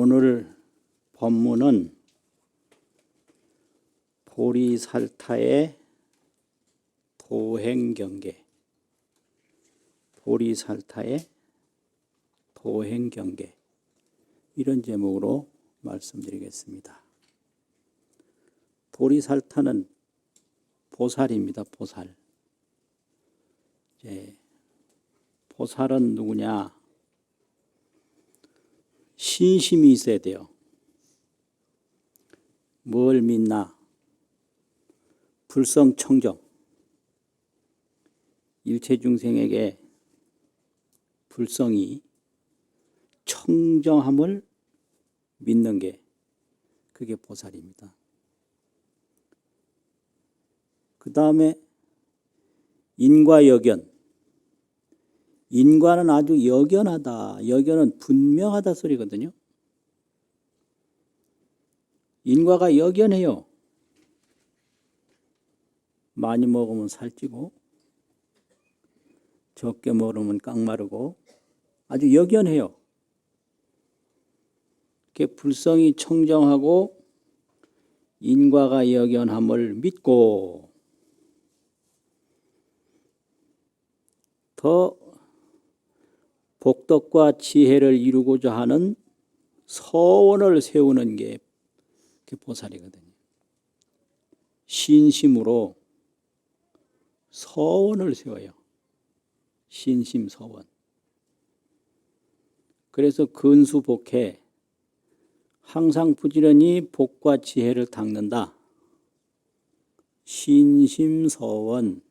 오늘 법문은 보리살타의 도행경계, 보리살타의 도행경계, 이런 제목으로 말씀드리겠습니다. 보리살타는 보살입니다. 보살. 보살은 누구냐? 신심이 있어야 돼요. 뭘 믿나? 불성청정. 일체 중생에게 불성이 청정함을 믿는 게 그게 보살입니다. 그 다음에 인과여견. 인과는 아주 여견하다. 여견은 분명하다 소리거든요. 인과가 여견해요. 많이 먹으면 살찌고 적게 먹으면 깡마르고 아주 여견해요. 이렇게 불성이 청정하고 인과가 여견함을 믿고 더 복덕과 지혜를 이루고자 하는 서원을 세우는 게 보살이거든요. 신심으로 서원을 세워요. 신심 서원. 그래서 근수복해, 항상 부지런히 복과 지혜를 닦는다. 신심서원,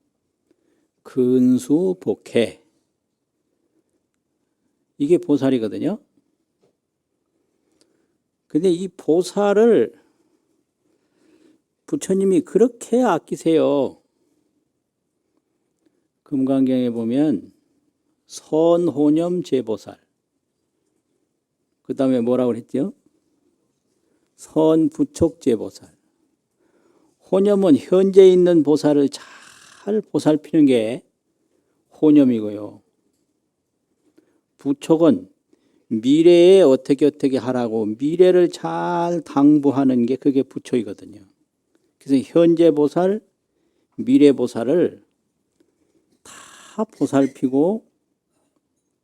근수복해. 이게 보살이거든요. 근데 이 보살을 부처님이 그렇게 아끼세요. 금강경에 보면 선호념 제보살. 그 다음에 뭐라고 그랬죠? 선부촉 제보살. 호념은 현재 있는 보살을 잘 보살피는 게 호념이고요. 부촉은 미래에 어떻게 하라고 미래를 잘 당부하는 게 그게 부촉이거든요. 그래서 현재 보살, 미래 보살을 다 보살피고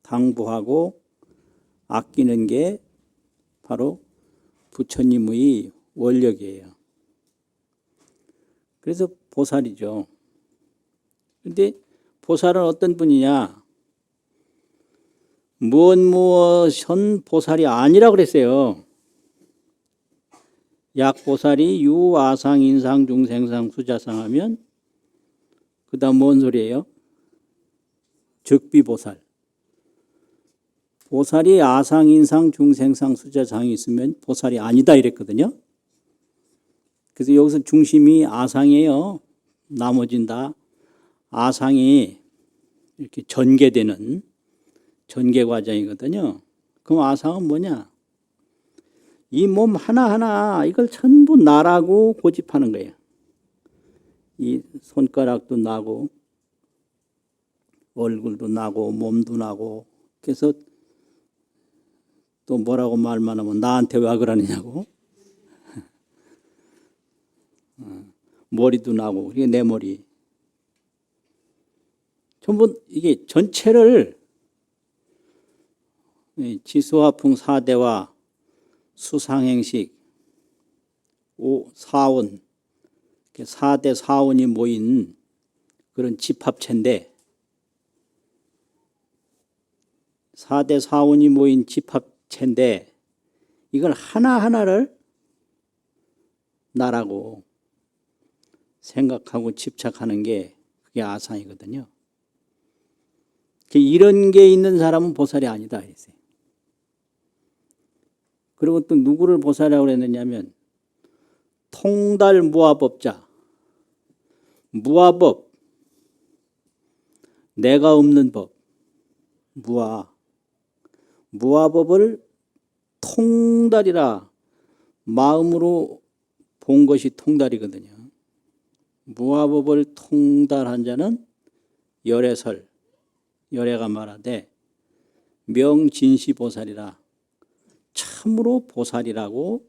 당부하고 아끼는 게 바로 부처님의 원력이에요. 그래서 보살이죠. 그런데 보살은 어떤 분이냐? 무엇은 보살이 아니라고 그랬어요. 약보살이 유아상, 인상, 중생상, 수자상 하면 그 다음 뭔 소리예요? 즉비보살. 보살이 아상, 인상, 중생상, 수자상이 있으면 보살이 아니다 이랬거든요. 그래서 여기서 중심이 아상이에요. 나머지는 다 아상이 이렇게 전개되는 전개 과정이거든요. 그럼 아상은 뭐냐? 이 몸 하나하나 이걸 전부 나라고 고집하는 거예요. 이 손가락도 나고 얼굴도 나고 몸도 나고 그래서 또 뭐라고 말만 하면 나한테 왜 그러느냐고. 머리도 나고 이게 내 머리. 전부 이게 전체를 지수화풍 4대와 수상행식 4원 4대 4원이 모인 그런 집합체인데 4대 4원이 모인 집합체인데 이걸 하나하나를 나라고 생각하고 집착하는 게 그게 아상이거든요. 이런 게 있는 사람은 보살이 아니다 했어요. 그리고 또 누구를 보살이라고 그랬느냐면 통달 무아법자. 무아법. 내가 없는 법. 무아법을 통달이라 마음으로 본 것이 통달이거든요. 무아법을 통달한 자는 열애가 말하되 명진시보살이라 참으로 보살이라고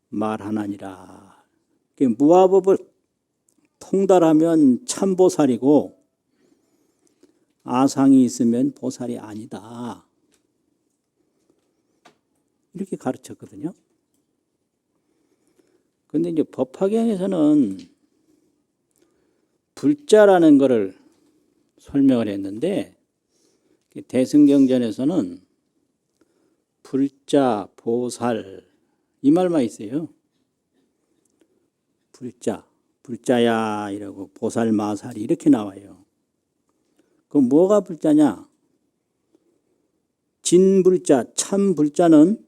말하나니라. 무아법을 통달하면 참보살이고 아상이 있으면 보살이 아니다. 이렇게 가르쳤거든요. 그런데 이제 법화경에서는 불자라는 것을 설명을 했는데 대승경전에서는 불자, 보살 이 말만 있어요. 불자, 불자야 이러고 보살, 마살이 이렇게 나와요. 그럼 뭐가 불자냐? 진불자, 참불자는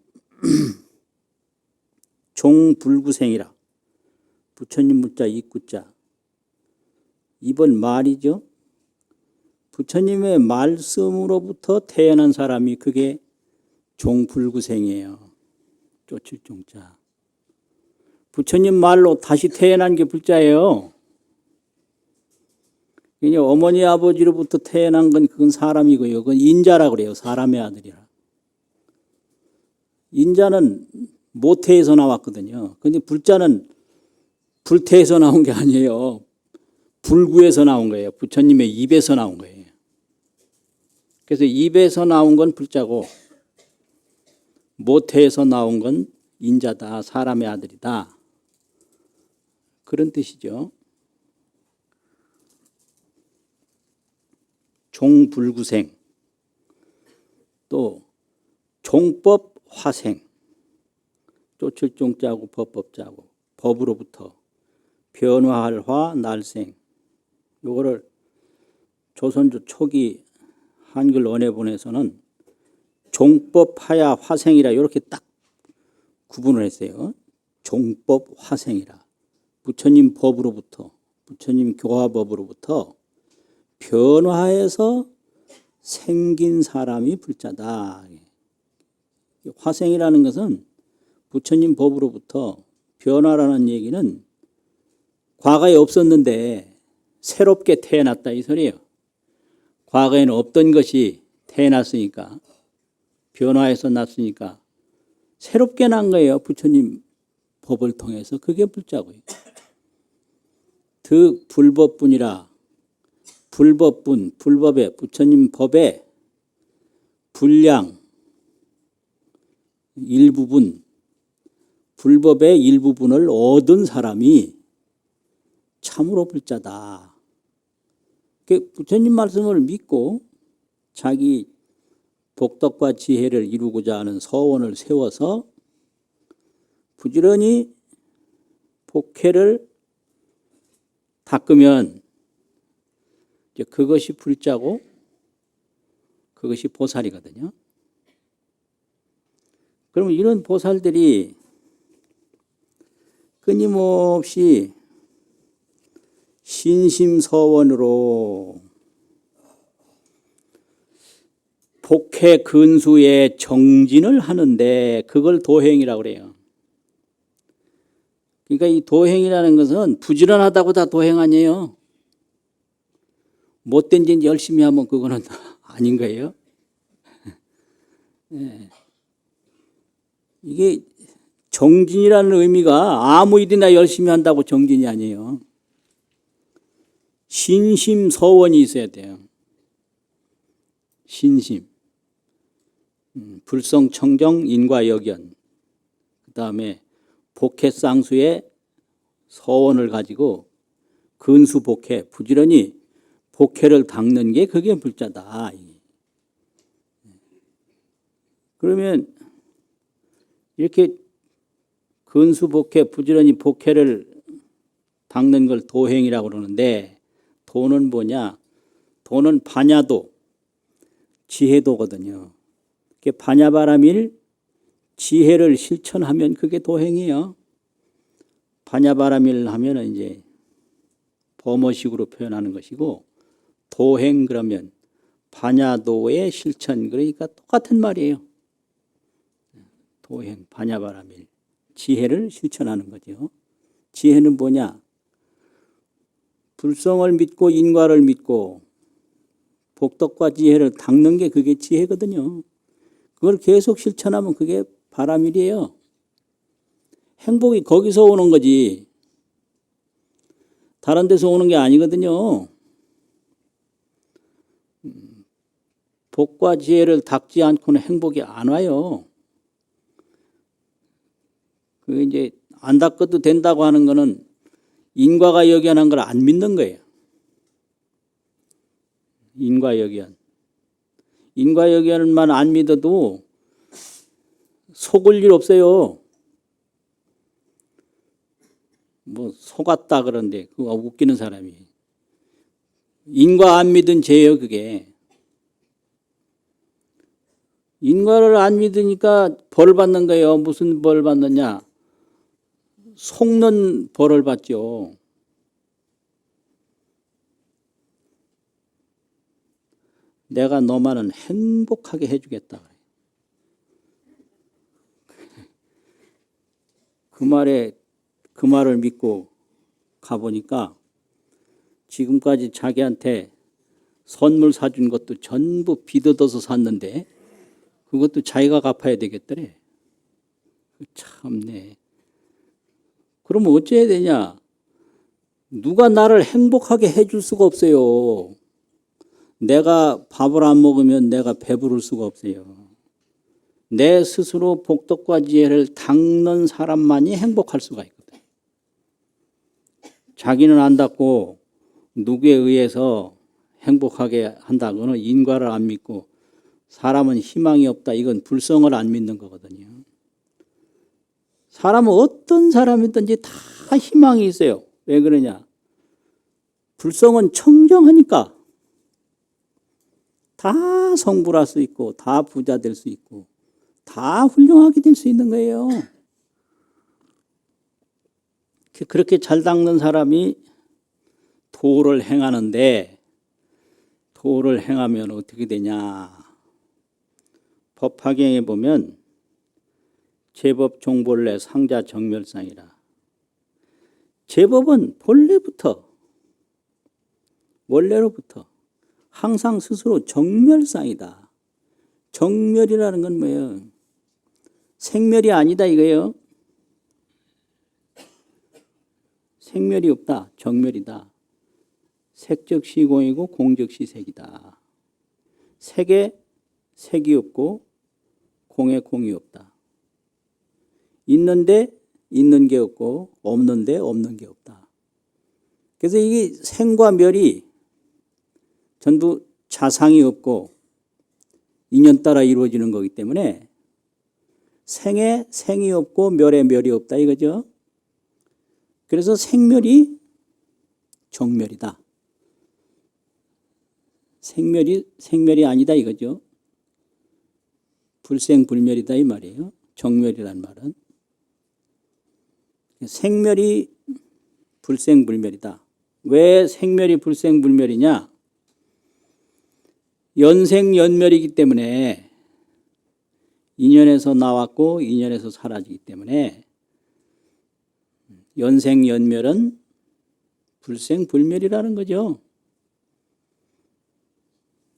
종불구생이라. 부처님 불자, 이구자. 이번 말이죠. 부처님의 말씀으로부터 태어난 사람이 그게 종불구생이에요. 쫓을 종자. 부처님 말로 다시 태어난 게 불자예요. 그냥 어머니 아버지로부터 태어난 건 그건 사람이고요. 그건 인자라고 그래요. 사람의 아들이라. 인자는 모태에서 나왔거든요. 근데 불자는 불태에서 나온 게 아니에요. 불구에서 나온 거예요. 부처님의 입에서 나온 거예요. 그래서 입에서 나온 건 불자고 모태에서 나온 건 인자다. 사람의 아들이다. 그런 뜻이죠. 종불구생, 또 종법 화생, 쫓을 종자고 법법자고 법으로부터 변화할 화 날생. 요거를 조선조 초기 한글 원해본에서는 종법하야 화생이라 이렇게 딱 구분을 했어요. 종법 화생이라. 부처님 법으로부터, 부처님 교화법으로부터 변화해서 생긴 사람이 불자다. 화생이라는 것은 부처님 법으로부터 변화라는 얘기는 과거에 없었는데 새롭게 태어났다 이 소리예요. 과거에는 없던 것이 태어났으니까, 변화해서 났으니까 새롭게 난 거예요. 부처님 법을 통해서. 그게 불자고요. 득 불법분이라. 불법분, 불법에, 부처님 법에 불량 일부분, 불법의 일부분을 얻은 사람이 참으로 불자다. 부처님 말씀을 믿고 자기 복덕과 지혜를 이루고자 하는 서원을 세워서 부지런히 복회를 닦으면 이제 그것이 불자고 그것이 보살이거든요. 그러면 이런 보살들이 끊임없이 신심서원으로 복회 근수의 정진을 하는데 그걸 도행이라고 그래요. 그러니까 이 도행이라는 것은 부지런하다고 다 도행 아니에요. 못된 짓 열심히 하면 그거는 아닌 거예요. 네. 이게 정진이라는 의미가 아무 일이나 열심히 한다고 정진이 아니에요. 신심서원이 있어야 돼요. 신심. 불성청정 인과역연. 그 다음에 복회쌍수의 서원을 가지고 근수복회, 부지런히 복회를 닦는 게 그게 불자다. 그러면 이렇게 근수복회, 부지런히 복회를 닦는 걸 도행이라고 그러는데 도는 뭐냐? 도는 반야도, 지혜도거든요. 반야바라밀 지혜를 실천하면 그게 도행이에요. 반야바라밀 하면 이제 범어식으로 표현하는 것이고 도행 그러면 반야도의 실천, 그러니까 똑같은 말이에요. 도행, 반야바라밀, 지혜를 실천하는 거죠. 지혜는 뭐냐? 불성을 믿고 인과를 믿고 복덕과 지혜를 닦는 게 그게 지혜거든요. 그걸 계속 실천하면 그게 바람일이에요. 행복이 거기서 오는 거지 다른 데서 오는 게 아니거든요. 복과 지혜를 닦지 않고는 행복이 안 와요. 그 이제 안 닦아도 된다고 하는 거는 인과가 역연한 걸 안 믿는 거예요. 인과역연. 인과역연만 안 믿어도 속을 일 없어요. 뭐 속았다 그러는데 그거 웃기는 사람이. 인과 안 믿은 죄예요 그게. 인과를 안 믿으니까 벌 받는 거예요. 무슨 벌 받느냐. 속는 벌을 받죠. 내가 너만은 행복하게 해주겠다. 그 말을 믿고 가보니까 지금까지 자기한테 선물 사준 것도 전부 빚어둬서 샀는데 그것도 자기가 갚아야 되겠더래. 참네. 그러면 어째야 되냐? 누가 나를 행복하게 해줄 수가 없어요. 내가 밥을 안 먹으면 내가 배부를 수가 없어요. 내 스스로 복덕과 지혜를 닦는 사람만이 행복할 수가 있거든. 자기는 안 닦고 누구에 의해서 행복하게 한다고는 인과를 안 믿고 사람은 희망이 없다. 이건 불성을 안 믿는 거거든요. 사람은 어떤 사람이든지 다 희망이 있어요. 왜 그러냐? 불성은 청정하니까 다 성불할 수 있고 다 부자 될 수 있고 다 훌륭하게 될 수 있는 거예요. 그렇게 잘 닦는 사람이 도를 행하는데 도를 행하면 어떻게 되냐? 법화경에 보면 제법 종본래 상자 정멸상이라. 제법은 원래로부터 항상 스스로 정멸상이다. 정멸이라는 건 뭐예요? 생멸이 아니다 이거예요. 생멸이 없다. 정멸이다. 색즉시 공이고 공즉시 색이다. 색에 색이 없고 공에 공이 없다. 있는데 있는 게 없고 없는데 없는 게 없다. 그래서 이게 생과 멸이 전부 자상이 없고 인연 따라 이루어지는 거기 때문에 생에 생이 없고 멸에 멸이 없다 이거죠. 그래서 생멸이 정멸이다. 생멸이 아니다 이거죠. 불생불멸이다 이 말이에요. 정멸이란 말은. 생멸이 불생불멸이다. 왜 생멸이 불생불멸이냐? 연생연멸이기 때문에 인연에서 나왔고 인연에서 사라지기 때문에 연생연멸은 불생불멸이라는 거죠.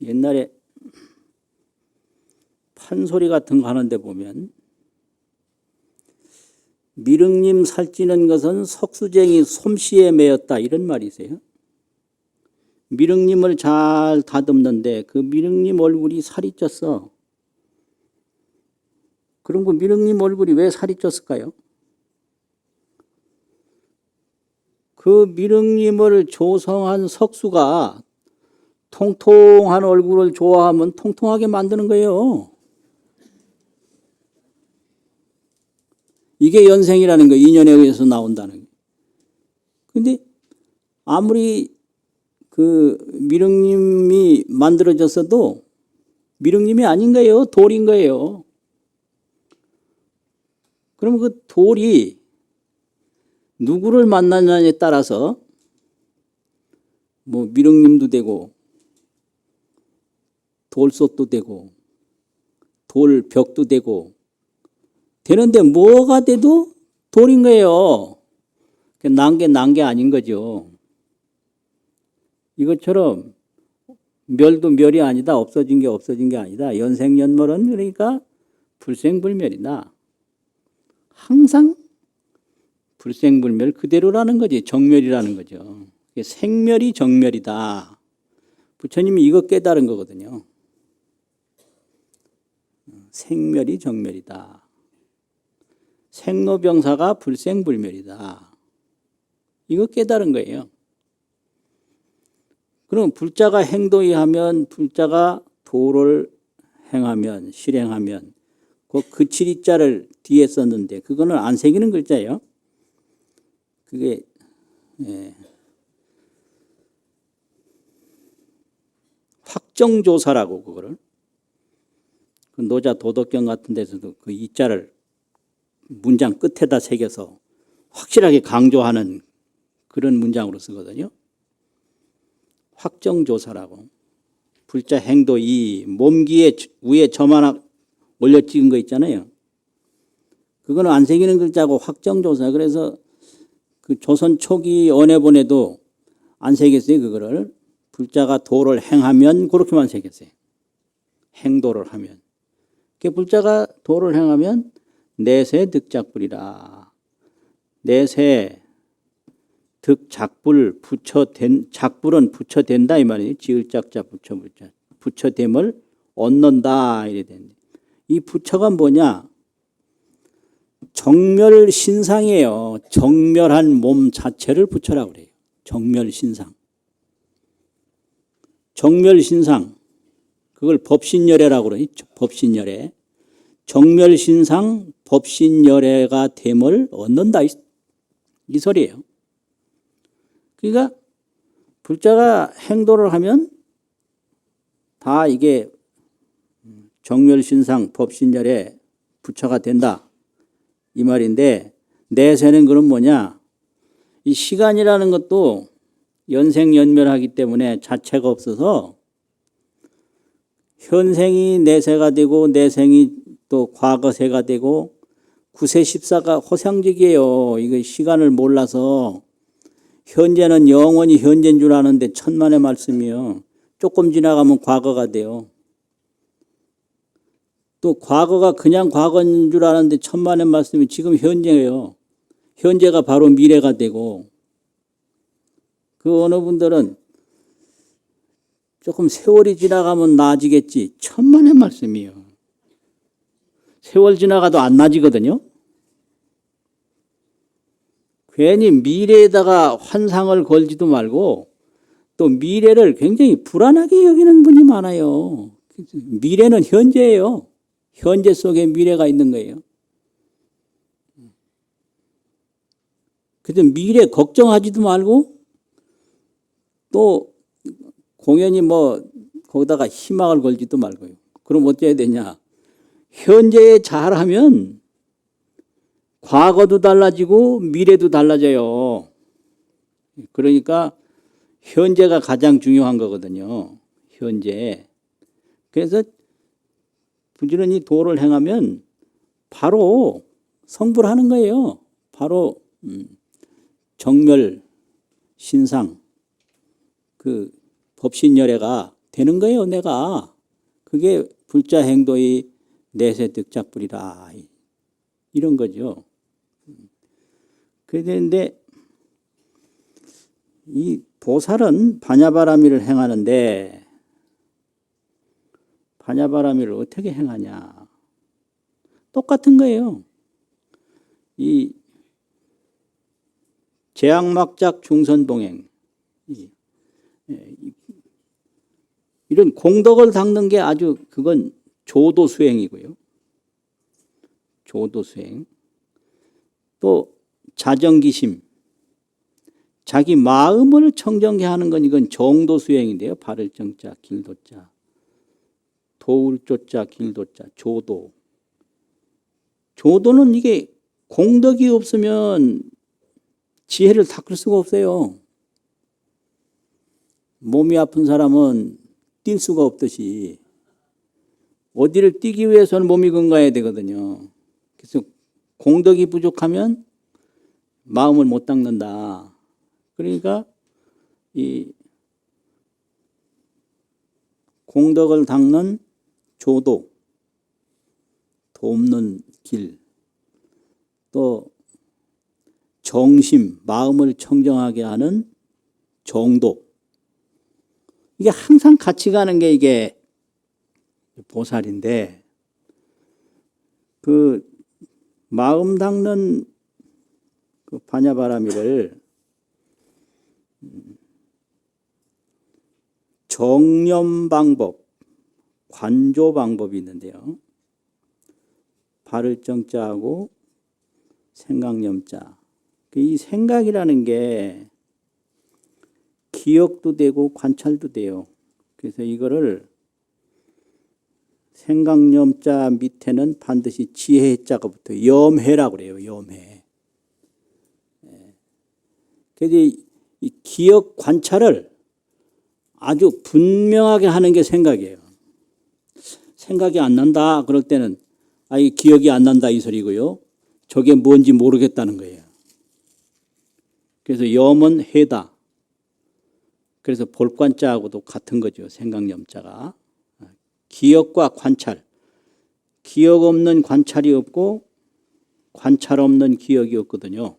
옛날에 판소리 같은 거 하는데 보면 미륵님 살찌는 것은 석수쟁이 솜씨에 매였다 이런 말이 있어요. 미륵님을 잘 다듬는데 그 미륵님 얼굴이 살이 쪘어. 그럼 그 미륵님 얼굴이 왜 살이 쪘을까요? 그 미륵님을 조성한 석수가 통통한 얼굴을 좋아하면 통통하게 만드는 거예요. 이게 연생이라는 거예요. 인연에 의해서 나온다는 거예요. 근데 아무리 그 미륵님이 만들어졌어도 미륵님이 아닌 거예요. 돌인 거예요. 그럼 그 돌이 누구를 만나냐에 따라서 뭐 미륵님도 되고 돌솥도 되고 돌벽도 되고 되는데 뭐가 돼도 돌인 거예요. 난 게 아닌 거죠. 이것처럼 멸도 멸이 아니다. 없어진 게 아니다. 연생연멸은 그러니까 불생불멸이다. 항상 불생불멸 그대로라는 거지. 정멸이라는 거죠. 생멸이 정멸이다. 부처님이 이거 깨달은 거거든요. 생멸이 정멸이다. 생로병사가 불생불멸이다. 이거 깨달은 거예요. 그럼 불자가 행도히 하면, 불자가 도를 행하면, 실행하면, 그 그칠이자를 뒤에 썼는데 그거는 안 새기는 글자예요. 그게 확정조사라고, 그거를 그 노자 도덕경 같은 데서도 그 이자를 문장 끝에다 새겨서 확실하게 강조하는 그런 문장으로 쓰거든요. 확정조사라고. 불자 행도 이 몸기에 위에 점 하나 올려 찍은 거 있잖아요. 그거는 안 새기는 글자고 확정조사. 그래서 그 조선 초기 언해본에도 안 새겼어요. 그거를 불자가 도를 행하면 그렇게만 새겼어요. 행도를 하면. 그 불자가 도를 행하면 내세 득작불이라. 내세 득작불 부처된, 작불은 부처된다 이 말이에요. 지을작자 부처불자. 부처됨을 얻는다 이래 되는데, 이 부처가 뭐냐? 정멸신상이에요. 정멸한 몸 자체를 부처라고 그래요. 정멸신상. 정멸신상. 그걸 법신열애라고 그래요. 법신열애. 정멸신상 법신열애가 됨을 얻는다 이 소리예요. 그러니까 불자가 행도를 하면 다 이게 정멸신상 법신열애 부처가 된다 이 말인데, 내세는 그럼 뭐냐? 이 시간이라는 것도 연생연멸하기 때문에 자체가 없어서 현생이 내세가 되고 내생이 또 과거세가 되고 구세십사가 호상적이에요. 이거 시간을 몰라서 현재는 영원히 현재인 줄 아는데 천만의 말씀이요. 조금 지나가면 과거가 돼요. 또 과거가 그냥 과거인 줄 아는데 천만의 말씀이 지금 현재예요. 현재가 바로 미래가 되고, 그 어느 분들은 조금 세월이 지나가면 나아지겠지. 천만의 말씀이요. 세월 지나가도 안 나아지거든요. 괜히 미래에다가 환상을 걸지도 말고 또 미래를 굉장히 불안하게 여기는 분이 많아요. 미래는 현재예요. 현재 속에 미래가 있는 거예요. 그래서 미래 걱정하지도 말고 또 공연히 뭐 거기다가 희망을 걸지도 말고요. 그럼 어째야 되냐? 현재에 잘하면 과거도 달라지고 미래도 달라져요. 그러니까 현재가 가장 중요한 거거든요. 현재. 그래서 부지런히 도를 행하면 바로 성불하는 거예요. 바로 정멸 신상 그 법신열애가 되는 거예요. 내가. 그게 불자 행도의 내세 득작불이라 이런 거죠. 그런데 이 보살은 반야바라미를 행하는데 반야바라미를 어떻게 행하냐? 똑같은 거예요. 이 제약막작 중선봉행 이런 공덕을 닦는 게 아주 그건 조도수행이고요. 조도수행. 또 자정기심. 자기 마음을 청정케 하는 건 이건 정도수행인데요. 바를 정자, 길도자. 도울 조자, 길도자, 조도. 조도는 이게 공덕이 없으면 지혜를 닦을 수가 없어요. 몸이 아픈 사람은 뛸 수가 없듯이 어디를 뛰기 위해서는 몸이 건강해야 되거든요. 그래서 공덕이 부족하면 마음을 못 닦는다. 그러니까 이 공덕을 닦는 조도, 돕는 길, 또 정심, 마음을 청정하게 하는 정도. 이게 항상 같이 가는 게 이게 보살인데, 그 마음 닦는 그 바냐바라미를 정념 방법, 관조 방법이 있는데요. 발을 정자하고 생각념자. 이 생각이라는 게 기억도 되고 관찰도 돼요. 그래서 이거를 생각념자 밑에는 반드시 지혜자가 붙어요. 염해라고 그래요. 염해. 그래서 이 기억 관찰을 아주 분명하게 하는 게 생각이에요. 생각이 안 난다 그럴 때는 이 기억이 안 난다 이 소리고요. 저게 뭔지 모르겠다는 거예요. 그래서 염은 해다. 그래서 볼관자하고도 같은 거죠. 생각념자가. 기억과 관찰. 기억 없는 관찰이 없고 관찰 없는 기억이 없거든요.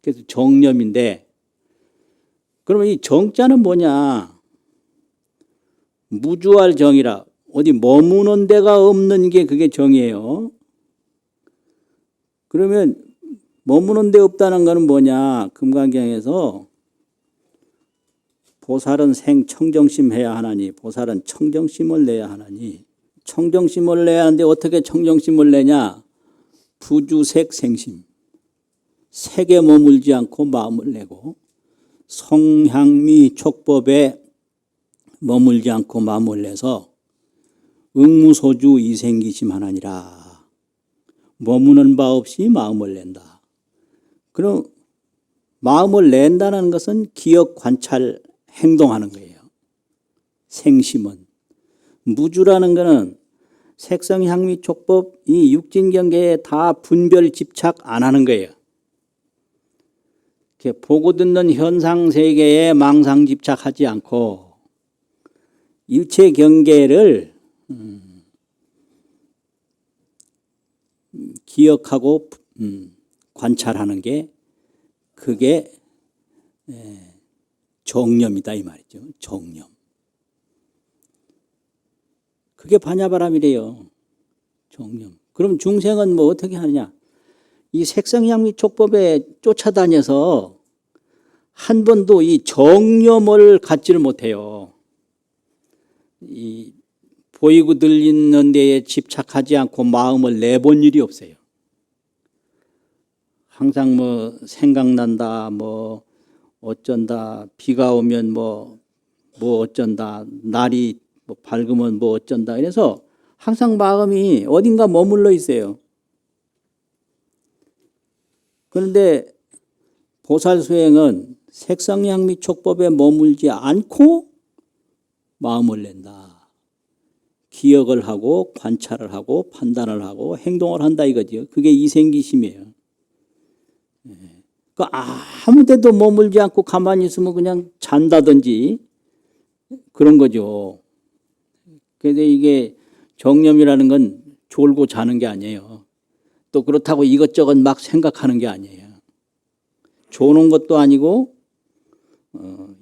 그래서 정념인데, 그러면 이 정자는 뭐냐? 무주할 정이라. 어디 머무는 데가 없는 게 그게 정이에요. 그러면 머무는 데 없다는 거는 뭐냐? 금강경에서 보살은 생청정심 해야 하나니, 보살은 청정심을 내야 하나니, 청정심을 내야 하는데 어떻게 청정심을 내냐? 부주색 생심. 색에 머물지 않고 마음을 내고, 성향미 촉법에 머물지 않고 마음을 내서 응무소주 이생기심 하나니라. 머무는 바 없이 마음을 낸다. 그럼 마음을 낸다는 것은 기억, 관찰, 행동하는 거예요. 생심은. 무주라는 것은 색성, 향미, 촉법 이 육진경계에 다 분별 집착 안 하는 거예요. 이렇게 보고 듣는 현상 세계에 망상 집착하지 않고 일체 경계를 기억하고 관찰하는 게 그게 정념이다 이 말이죠. 정념. 그게 바냐바람이래요. 정념. 그럼 중생은 뭐 어떻게 하느냐? 이 색성향미 촉법에 쫓아다녀서 한 번도 이 정념을 갖지를 못해요. 이 보이고 들리는 데에 집착하지 않고 마음을 내본 일이 없어요. 항상 뭐 생각난다, 뭐 어쩐다, 비가 오면 뭐 어쩐다, 날이 뭐 밝으면 뭐 어쩐다. 그래서 항상 마음이 어딘가 머물러 있어요. 그런데 보살 수행은 색성향미 촉법에 머물지 않고 마음을 낸다. 기억을 하고 관찰을 하고 판단을 하고 행동을 한다 이거죠. 그게 이생기심이에요. 그 아무 데도 머물지 않고 가만히 있으면 그냥 잔다든지 그런 거죠. 그래서 이게 정념이라는 건 졸고 자는 게 아니에요. 또 그렇다고 이것저것 막 생각하는 게 아니에요. 조는 것도 아니고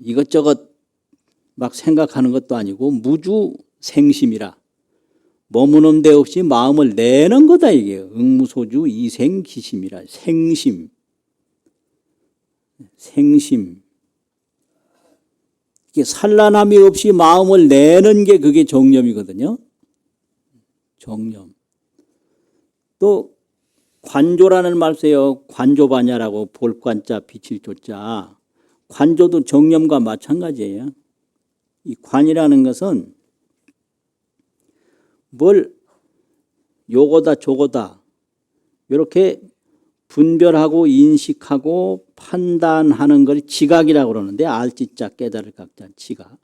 이것저것 막 생각하는 것도 아니고 무주 생심이라 머무는 데 없이 마음을 내는 거다 이게 응무소주 이생기심이라 생심. 생심. 이게 산란함이 없이 마음을 내는 게 그게 정념이거든요. 정념. 또 관조라는 말 써요. 관조바냐라고 볼관자 빛일 조자. 관조도 정념과 마찬가지예요. 이 관이라는 것은 뭘 요거다 저거다 이렇게 분별하고 인식하고 판단하는 걸 지각이라고 그러는데 알지자 깨달을 각자 지각.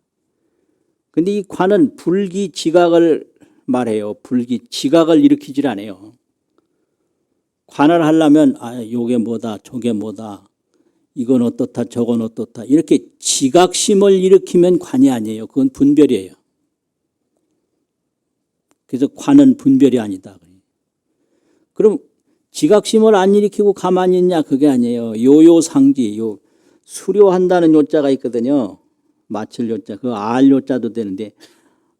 근데 이 관은 불기 지각을 말해요. 불기 지각을 일으키질 않아요. 관을 하려면 요게 뭐다 저게 뭐다 이건 어떻다 저건 어떻다 이렇게 지각심을 일으키면 관이 아니에요. 그건 분별이에요. 그래서 관은 분별이 아니다. 그럼 지각심을 안 일으키고 가만히 있냐 그게 아니에요. 요요상지, 수료한다는 요자가 있거든요. 마칠 요자, 그 알 요자도 되는데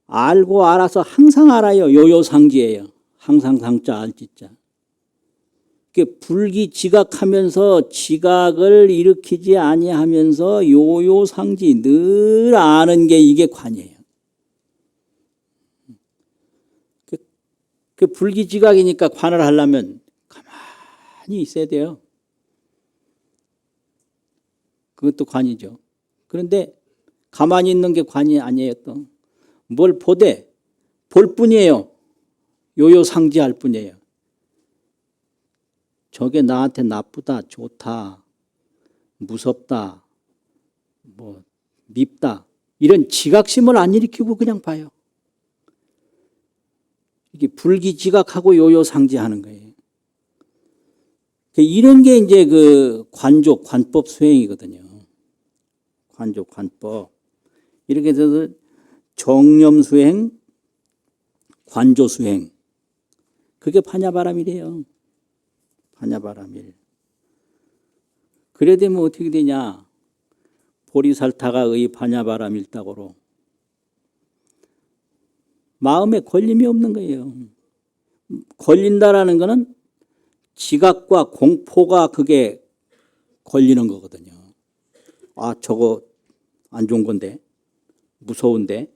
알고 알아서 항상 알아요. 요요상지예요. 항상 상자 알지자. 불기지각하면서 지각을 일으키지 아니하면서 요요상지 늘 아는 게 이게 관이에요. 불기지각이니까 관을 하려면 가만히 있어야 돼요. 그것도 관이죠. 그런데 가만히 있는 게 관이 아니에요. 또 뭘 보되 볼 뿐이에요. 요요상지할 뿐이에요. 저게 나한테 나쁘다, 좋다, 무섭다, 뭐 밉다 이런 지각심을 안 일으키고 그냥 봐요. 이게 불기지각하고 요요상지하는 거예요. 이런 게 이제 그 관족, 관법 수행이거든요. 관족, 관법. 이렇게 해서 정념 수행, 관조 수행. 그게 파냐바람이래요. 파냐바람일. 그래 되면 어떻게 되냐? 보리살타가 의 파냐바람일다고로 마음에 걸림이 없는 거예요. 걸린다라는 거는 지각과 공포가 그게 걸리는 거거든요. 아, 저거 안 좋은 건데, 무서운데.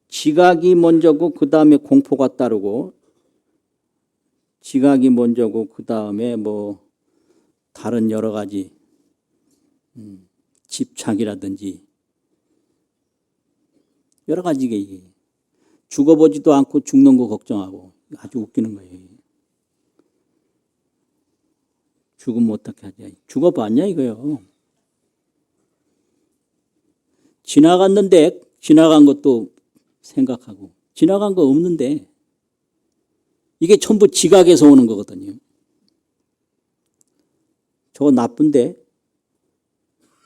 지각이 먼저고 그 다음에 공포가 따르고, 지각이 먼저고 그 다음에 뭐 다른 여러 가지 집착이라든지 여러 가지가 이게 죽어보지도 않고 죽는 거 걱정하고 아주 웃기는 거예요. 죽으면 어떻게 하지? 죽어봤냐 이거요. 지나갔는데 지나간 것도 생각하고 지나간 거 없는데 이게 전부 지각에서 오는 거거든요. 저거 나쁜데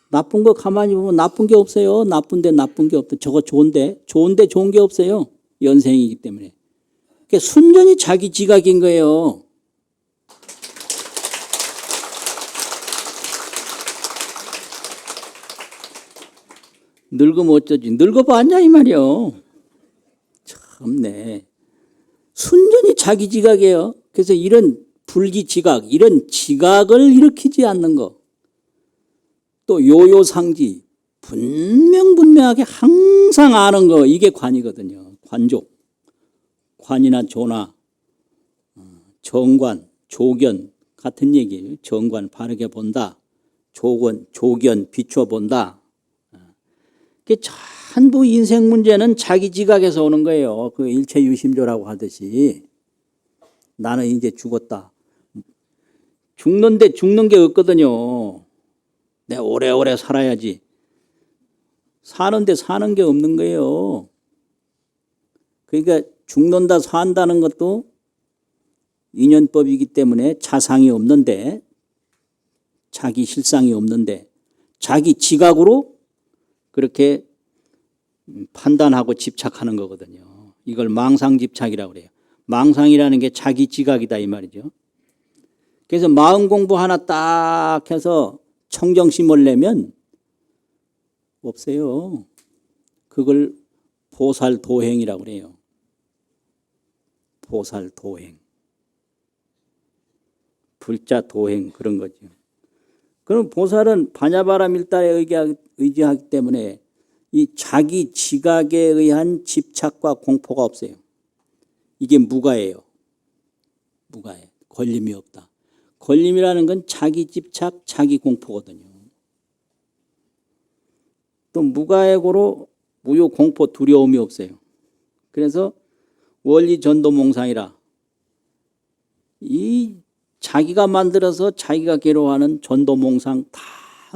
나쁜 거 가만히 보면 나쁜 게 없어요. 나쁜데 나쁜 게 없다. 저거 좋은데 좋은 게 없어요. 연생이기 때문에. 그러니까 순전히 자기 지각인 거예요. 늙으면 어쩌지. 늙어봤냐 이 말이요. 참네. 순전히 자기 지각이에요. 그래서 이런 불기지각, 이런 지각을 일으키지 않는 거. 또 요요상지, 분명하게 항상 아는 거, 이게 관이거든요. 관족. 관이나 조나, 정관, 조견 같은 얘기예요. 정관 바르게 본다. 조견 비춰본다. 전부 인생 문제는 자기 지각에서 오는 거예요. 그 일체유심조라고 하듯이. 나는 이제 죽었다. 죽는데 죽는 게 없거든요. 내가 오래오래 살아야지. 사는데 사는 게 없는 거예요. 그러니까 죽는다 산다는 것도 인연법이기 때문에 자상이 없는데 자기 실상이 없는데 자기 지각으로 그렇게 판단하고 집착하는 거거든요. 이걸 망상집착이라고 그래요. 망상이라는 게 자기 지각이다 이 말이죠. 그래서 마음 공부 하나 딱 해서 청정심을 내면 없어요. 그걸 보살도행이라고 그래요. 보살도행. 불자도행 그런 거죠. 그럼 보살은 반야바라밀다에 의지하기 때문에 이 자기 지각에 의한 집착과 공포가 없어요. 이게 무가예요. 무가에 걸림이 없다. 걸림이라는 건 자기 집착, 자기 공포거든요. 또 무가액으로 무요 공포 두려움이 없어요. 그래서 원리 전도몽상이라 이 자기가 만들어서 자기가 괴로워하는 전도몽상 다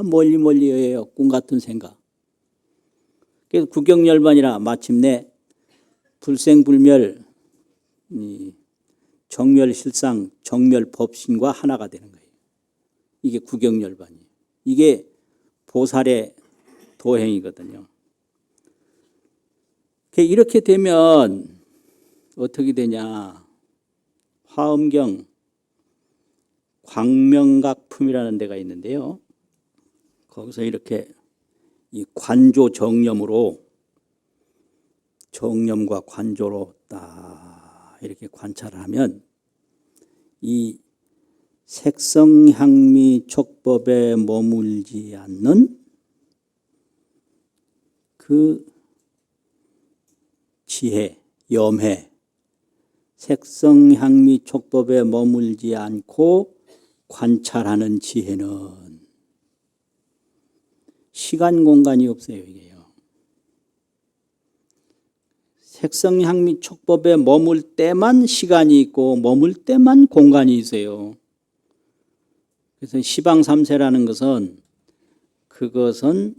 멀리 해요. 꿈 같은 생각. 그래서 구경열반이라 마침내 불생불멸 정멸실상 정멸법신과 하나가 되는 거예요. 이게 구경열반이에요. 이게 보살의 도행이거든요. 이렇게 되면 어떻게 되냐. 화엄경 광명각품이라는 데가 있는데요. 거기서 이렇게 이 관조 정념으로, 정념과 관조로 딱 이렇게 관찰을 하면 이 색성향미 촉법에 머물지 않는 그 지혜, 염해, 색성향미 촉법에 머물지 않고 관찰하는 지혜는 시간 공간이 없어요. 이게요. 색성향미 촉법에 머물 때만 시간이 있고 머물 때만 공간이 있어요. 그래서 시방삼세라는 것은 그것은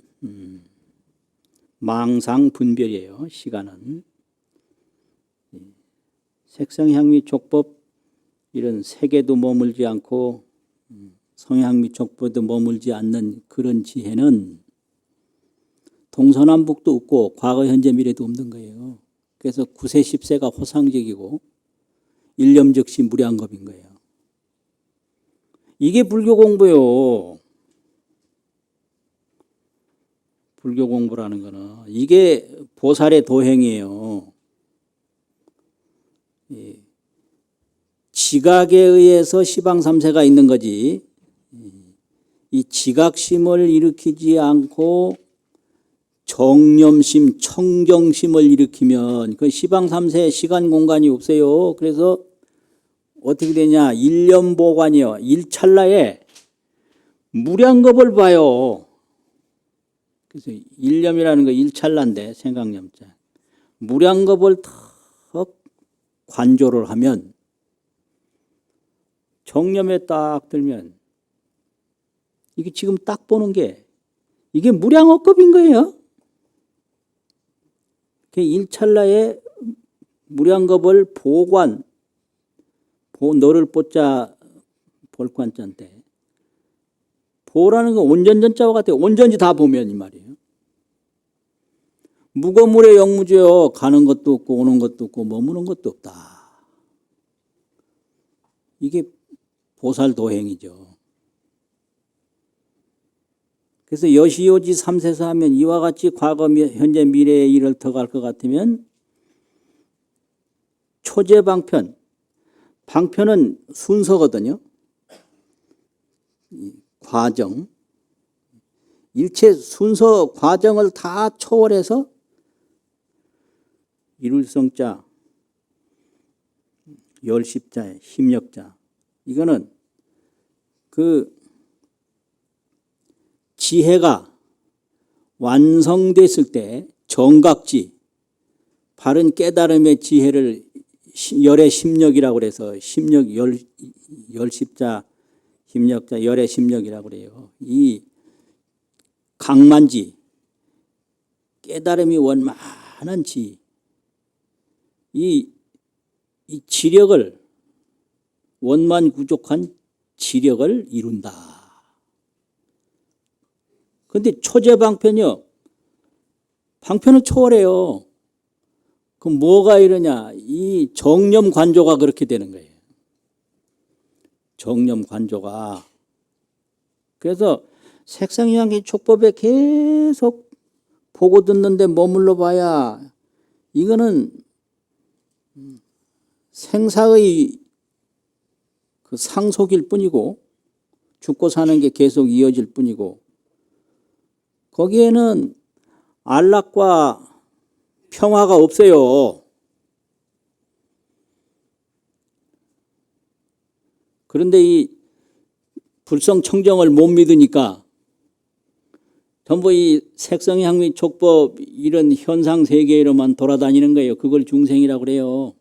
망상분별이에요. 시간은. 색성향미 촉법 이런 색에도 머물지 않고 성향미 촉법에도 머물지 않는 그런 지혜는 동서남북도 없고 과거 현재 미래도 없는 거예요. 그래서 9세 10세가 호상적이고 일념즉시 무량겁인 거예요. 이게 불교 공부요. 불교 공부라는 거는 이게 보살의 도행이에요. 지각에 의해서 시방삼세가 있는 거지. 이 지각심을 일으키지 않고 정념심, 청정심을 일으키면 그 시방삼세 시간 공간이 없어요. 그래서 어떻게 되냐? 일념보관이요. 일찰나에 무량겁을 봐요. 그래서 일념이라는 거 일찰나인데 생각념자. 무량겁을 턱 관조를 하면 정념에 딱 들면 이게 지금 딱 보는 게 이게 무량업급인 거예요. 일찰나에 무량겁을 보관, 너를 보자 볼관자인데 보라는 건 온전전자와 같아요. 온전히 다 보면 이 말이에요. 무거물의 영무죠. 가는 것도 없고 오는 것도 없고 머무는 것도 없다. 이게 보살도행이죠. 그래서 여시오지 삼세사 하면 이와 같이 과거, 현재, 미래의 일을 더 갈 것 같으면 초제방편, 방편은 순서거든요. 과정, 일체 순서 과정을 다 초월해서 이룰성자, 열십자, 힘력자, 이거는 그 지혜가 완성됐을 때 정각지, 바른 깨달음의 지혜를 열의 심력이라고 그래서 심력, 열십자, 힘력자, 열의 심력이라고 그래요. 이 강만지, 깨달음이 원만한 지, 이 지력을, 원만구족한 지력을 이룬다. 그런데 초제방편이요. 방편을 초월해요. 그럼 뭐가 이러냐? 이 정념관조가 그렇게 되는 거예요. 정념관조가. 그래서 색성향미 촉법에 계속 보고 듣는데 머물러 봐야 이거는 생사의 그 상속일 뿐이고 죽고 사는 게 계속 이어질 뿐이고 거기에는 안락과 평화가 없어요. 그런데 이 불성청정을 못 믿으니까 전부 이 색성향미 촉법 이런 현상 세계로만 돌아다니는 거예요. 그걸 중생이라고 그래요.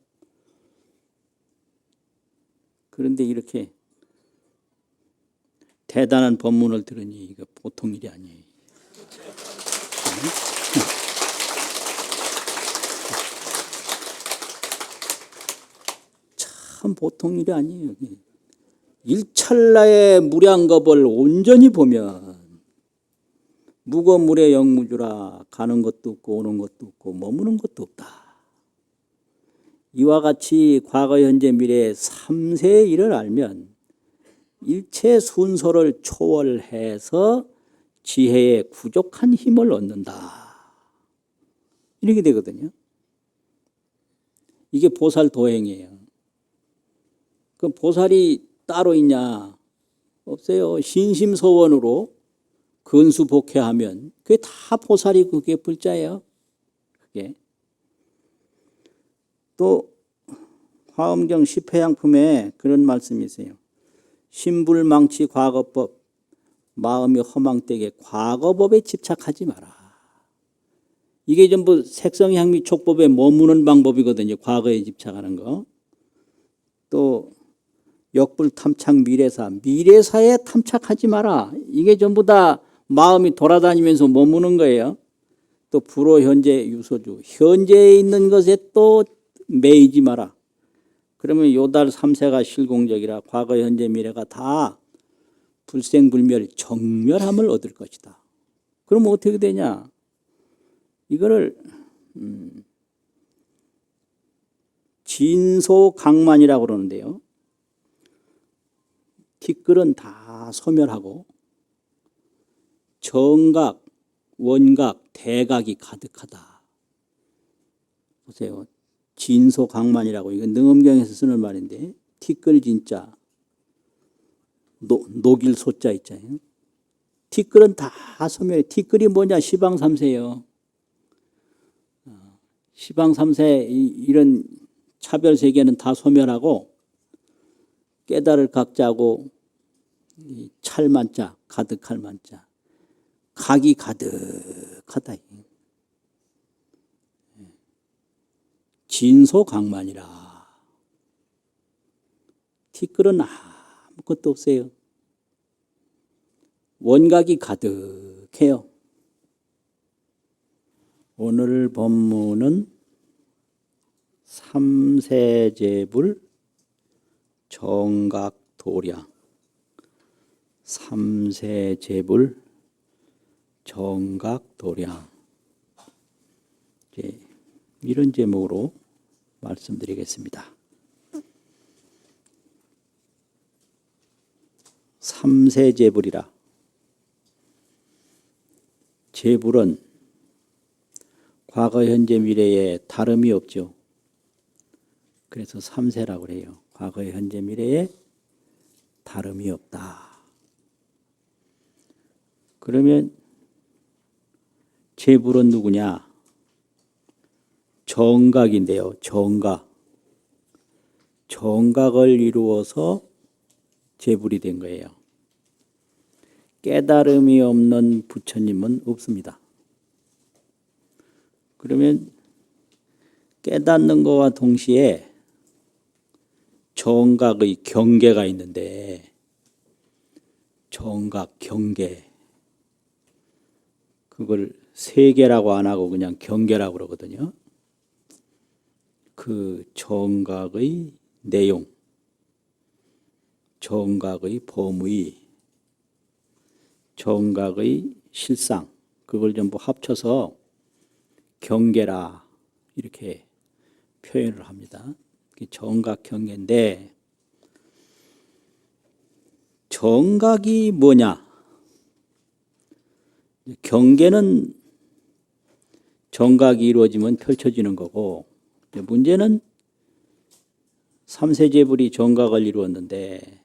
그런데 이렇게 대단한 법문을 들으니 이거 보통 일이 아니에요. 참 보통 일이 아니에요. 일찰나의 무량겁을 온전히 보면 무거물의 영무주라 가는 것도 없고 오는 것도 없고 머무는 것도 없다. 이와 같이 과거 현재 미래 3세의 일을 알면 일체 순서를 초월해서 지혜의 부족한 힘을 얻는다. 이렇게 되거든요. 이게 보살 도행이에요. 그 보살이 따로 있냐? 없어요. 신심서원으로 근수복해하면 그게 다 보살이고 그게 불자예요. 그게. 또 화엄경 십회양품에 그런 말씀이 있어요. 신불망치 과거법, 마음이 허망되게 과거법에 집착하지 마라. 이게 전부 색성향미 촉법에 머무는 방법이거든요. 과거에 집착하는 거. 또 역불탐착 미래사, 미래사에 탐착하지 마라. 이게 전부 다 마음이 돌아다니면서 머무는 거예요. 또 불호 현재 유소주, 현재에 있는 것에 또 매이지 마라. 그러면 요달 3세가 실공적이라 과거 현재 미래가 다 불생불멸 정멸함을 얻을 것이다. 그럼 어떻게 되냐? 이거를 진소강만이라고 그러는데요. 티끌은 다 소멸하고 정각, 원각, 대각이 가득하다. 보세요. 진소강만이라고 이건 능엄경에서 쓰는 말인데 티끌 진짜 녹일 소자 있잖아요. 티끌은 다 소멸해. 티끌이 뭐냐? 시방삼세요. 시방삼세 이런 차별 세계는 다 소멸하고 깨달을 각자고 찰만자 가득할 만자 각이 가득하다. 진소강만이라. 티끌은 아무것도 없어요. 원각이 가득해요. 오늘 법문은 삼세제불 정각도량, 삼세제불 정각도량, 이런 제목으로 말씀드리겠습니다. 삼세제불이라. 제불은 과거, 현재, 미래에 다름이 없죠. 그래서 삼세라고 해요. 과거, 현재, 미래에 다름이 없다. 그러면 제불은 누구냐? 정각인데요. 정각. 정각을 이루어서 제불이 된 거예요. 깨달음이 없는 부처님은 없습니다. 그러면 깨닫는 것과 동시에 정각의 경계가 있는데 정각 경계 그걸 세계라고 안 하고 그냥 경계라고 그러거든요. 그 정각의 내용, 정각의 범위, 정각의 실상 그걸 전부 합쳐서 경계라 이렇게 표현을 합니다. 정각 경계인데 정각이 뭐냐? 경계는 정각이 이루어지면 펼쳐지는 거고 문제는 삼세제불이 정각을 이루었는데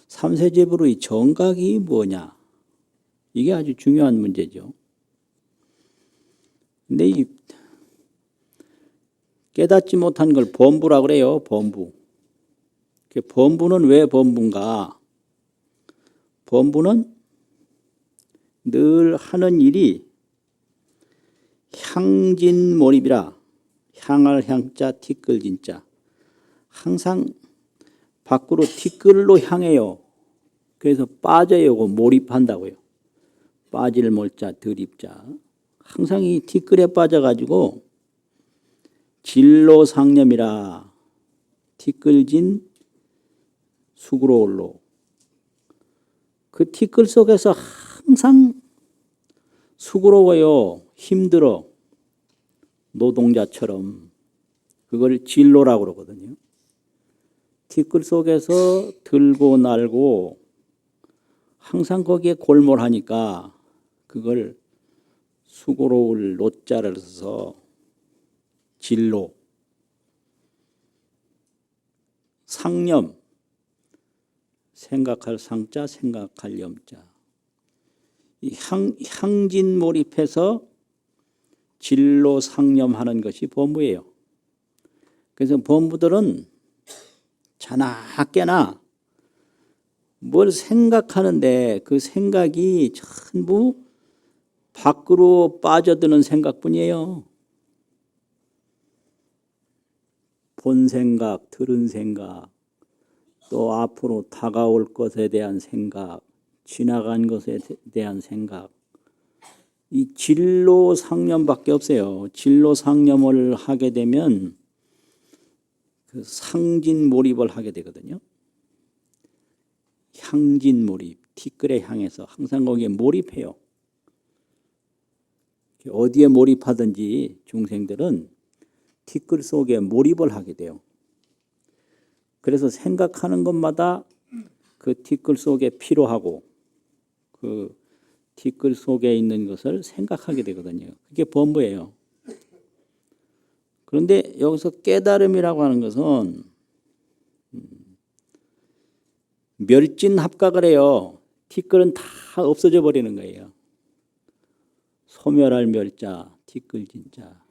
삼세제불의 정각이 뭐냐? 이게 아주 중요한 문제죠. 근데 이 깨닫지 못한 걸 범부라고 그래요. 범부. 범부는 왜 범부인가? 범부는 늘 하는 일이 향진몰입이라. 향할 향자 티끌진자. 항상 밖으로 티끌로 향해요. 그래서 빠져요. 몰입한다고요. 빠질 몰자 들입자. 항상 이 티끌에 빠져가지고 진로상념이라 티끌진 수구로올로 그 티끌 속에서 항상 수고로워요. 힘들어. 노동자처럼 그걸 진로라고 그러거든요. 티끌 속에서 들고 날고 항상 거기에 골몰하니까 그걸 수고로울 노자를 써서 진로, 상념, 생각할 상자, 생각할 염자. 이 향진 몰입해서 진로 상념하는 것이 법무예요. 그래서 법무들은 자나 깨나 뭘 생각하는데 그 생각이 전부 밖으로 빠져드는 생각뿐이에요. 본 생각, 들은 생각, 또 앞으로 다가올 것에 대한 생각, 지나간 것에 대한 생각. 이 진로 상념밖에 없어요. 진로 상념을 하게 되면 그 상진 몰입을 하게 되거든요. 향진 몰입, 티끌에 향해서 항상 거기에 몰입해요. 어디에 몰입하든지 중생들은 티끌 속에 몰입을 하게 돼요. 그래서 생각하는 것마다 그 티끌 속에 필요하고 그 티끌 속에 있는 것을 생각하게 되거든요. 그게 범부예요. 그런데 여기서 깨달음이라고 하는 것은 멸진합각을 해요. 티끌은 다 없어져 버리는 거예요. 소멸할 멸자, 티끌진자.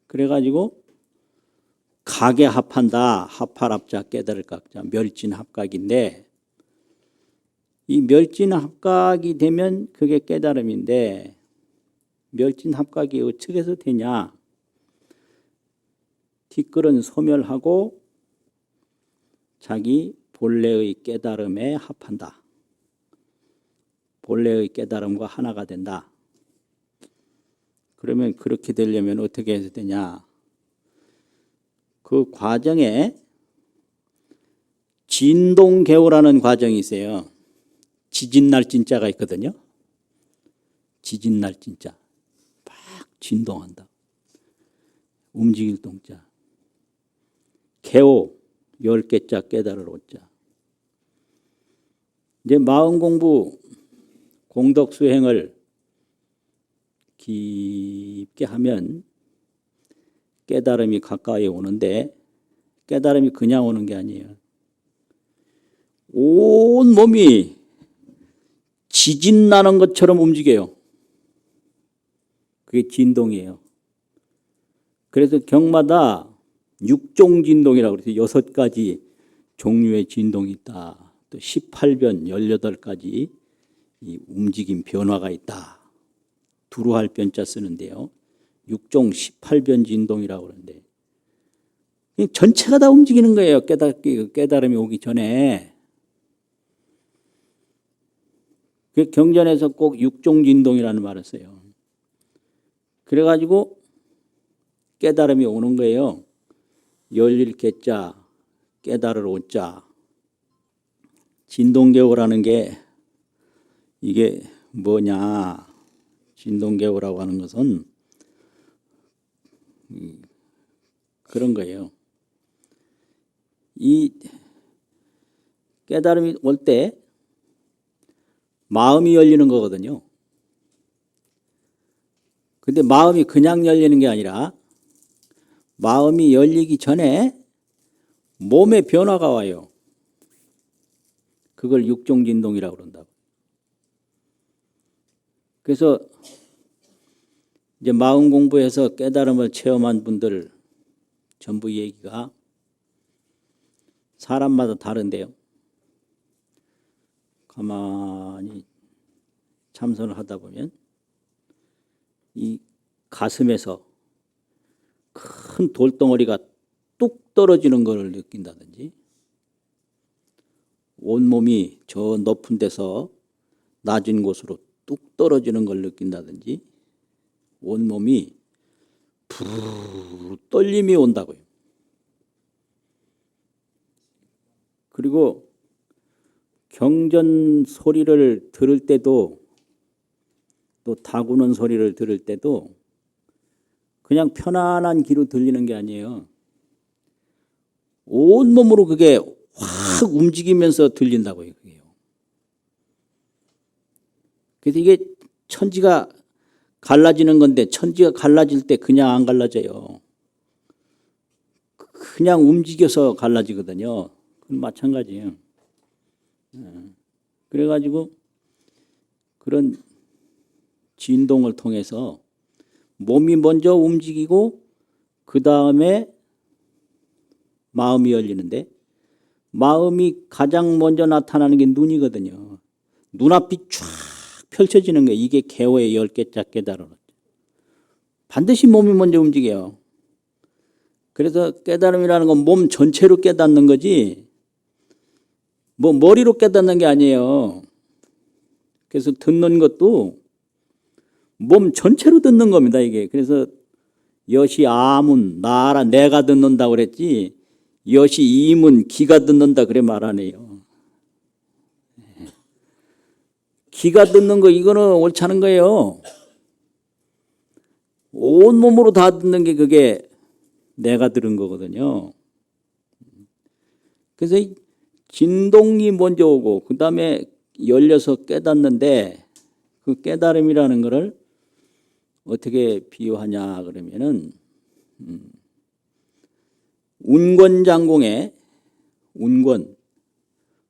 그래가지고 각에 합한다. 합할 합자, 깨달을 각자, 멸진합각인데 이 멸진합각이 되면 그게 깨달음인데 멸진합각이 어떻게 해서 되냐. 티끌은 소멸하고 자기 본래의 깨달음에 합한다. 본래의 깨달음과 하나가 된다. 그러면 그렇게 되려면 어떻게 해야 되냐. 그 과정에 진동개호라는 과정이 있어요. 지진날 진짜가 있거든요. 지진날 진짜. 막 진동한다. 움직일 동자. 개호, 10개자 깨달을 오자. 이제 마음 공부, 공덕 수행을 깊게 하면 깨달음이 가까이 오는데 깨달음이 그냥 오는 게 아니에요. 온 몸이 지진 나는 것처럼 움직여요. 그게 진동이에요. 그래서 경마다 육종 진동이라고 그래서 6가지 종류의 진동이 있다. 또 18변, 18가지 이 움직임 변화가 있다. 두루할 변자 쓰는데요. 6종 18변 진동이라고 그러는데 전체가 다 움직이는 거예요. 깨달음이 오기 전에. 경전에서 꼭 6종 진동이라는 말을 써요. 그래가지고 깨달음이 오는 거예요. 열릴 개자, 깨달을 오자. 진동개호라는 게 이게 뭐냐. 진동개호라고 하는 것은 그런 거예요. 이 깨달음이 올 때 마음이 열리는 거거든요. 근데 마음이 그냥 열리는 게 아니라 마음이 열리기 전에 몸에 변화가 와요. 그걸 육종진동이라고 그런다고. 그래서 이제 마음 공부해서 깨달음을 체험한 분들 전부 얘기가 사람마다 다른데요. 가만히 참선을 하다 보면 이 가슴에서 큰 돌덩어리가 뚝 떨어지는 것을 느낀다든지 온몸이 저 높은 데서 낮은 곳으로 뚝 떨어지는 걸 느낀다든지 온몸이 부르르 떨림이 온다고요. 그리고 경전 소리를 들을 때도 또 다구는 소리를 들을 때도 그냥 편안한 귀로 들리는 게 아니에요. 온몸으로 그게 확 움직이면서 들린다고요. 그게요. 그래서 이게 천지가 갈라지는 건데 천지가 갈라질 때 그냥 안 갈라져요. 그냥 움직여서 갈라지거든요. 그건 마찬가지예요. 그래가지고 그런 진동을 통해서 몸이 먼저 움직이고 그 다음에 마음이 열리는데 마음이 가장 먼저 나타나는 게 눈이거든요. 눈앞이 쫙 펼쳐지는 거예요. 이게 개호의 10개자 깨달음. 반드시 몸이 먼저 움직여요. 그래서 깨달음이라는 건 몸 전체로 깨닫는 거지 뭐 머리로 깨닫는 게 아니에요. 그래서 듣는 것도 몸 전체로 듣는 겁니다. 이게. 그래서 여시 아문 나라 내가 듣는다고 그랬지 여시 이문 기가 듣는다 그래 말 안 해요. 기가 듣는 거 이거는 옳지 않은 거예요. 온몸으로 다 듣는 게 그게 내가 들은 거거든요. 그래서 진동이 먼저 오고 그 다음에 열려서 깨닫는데 그 깨달음이라는 거를 어떻게 비유하냐 그러면은 운권장공에 운권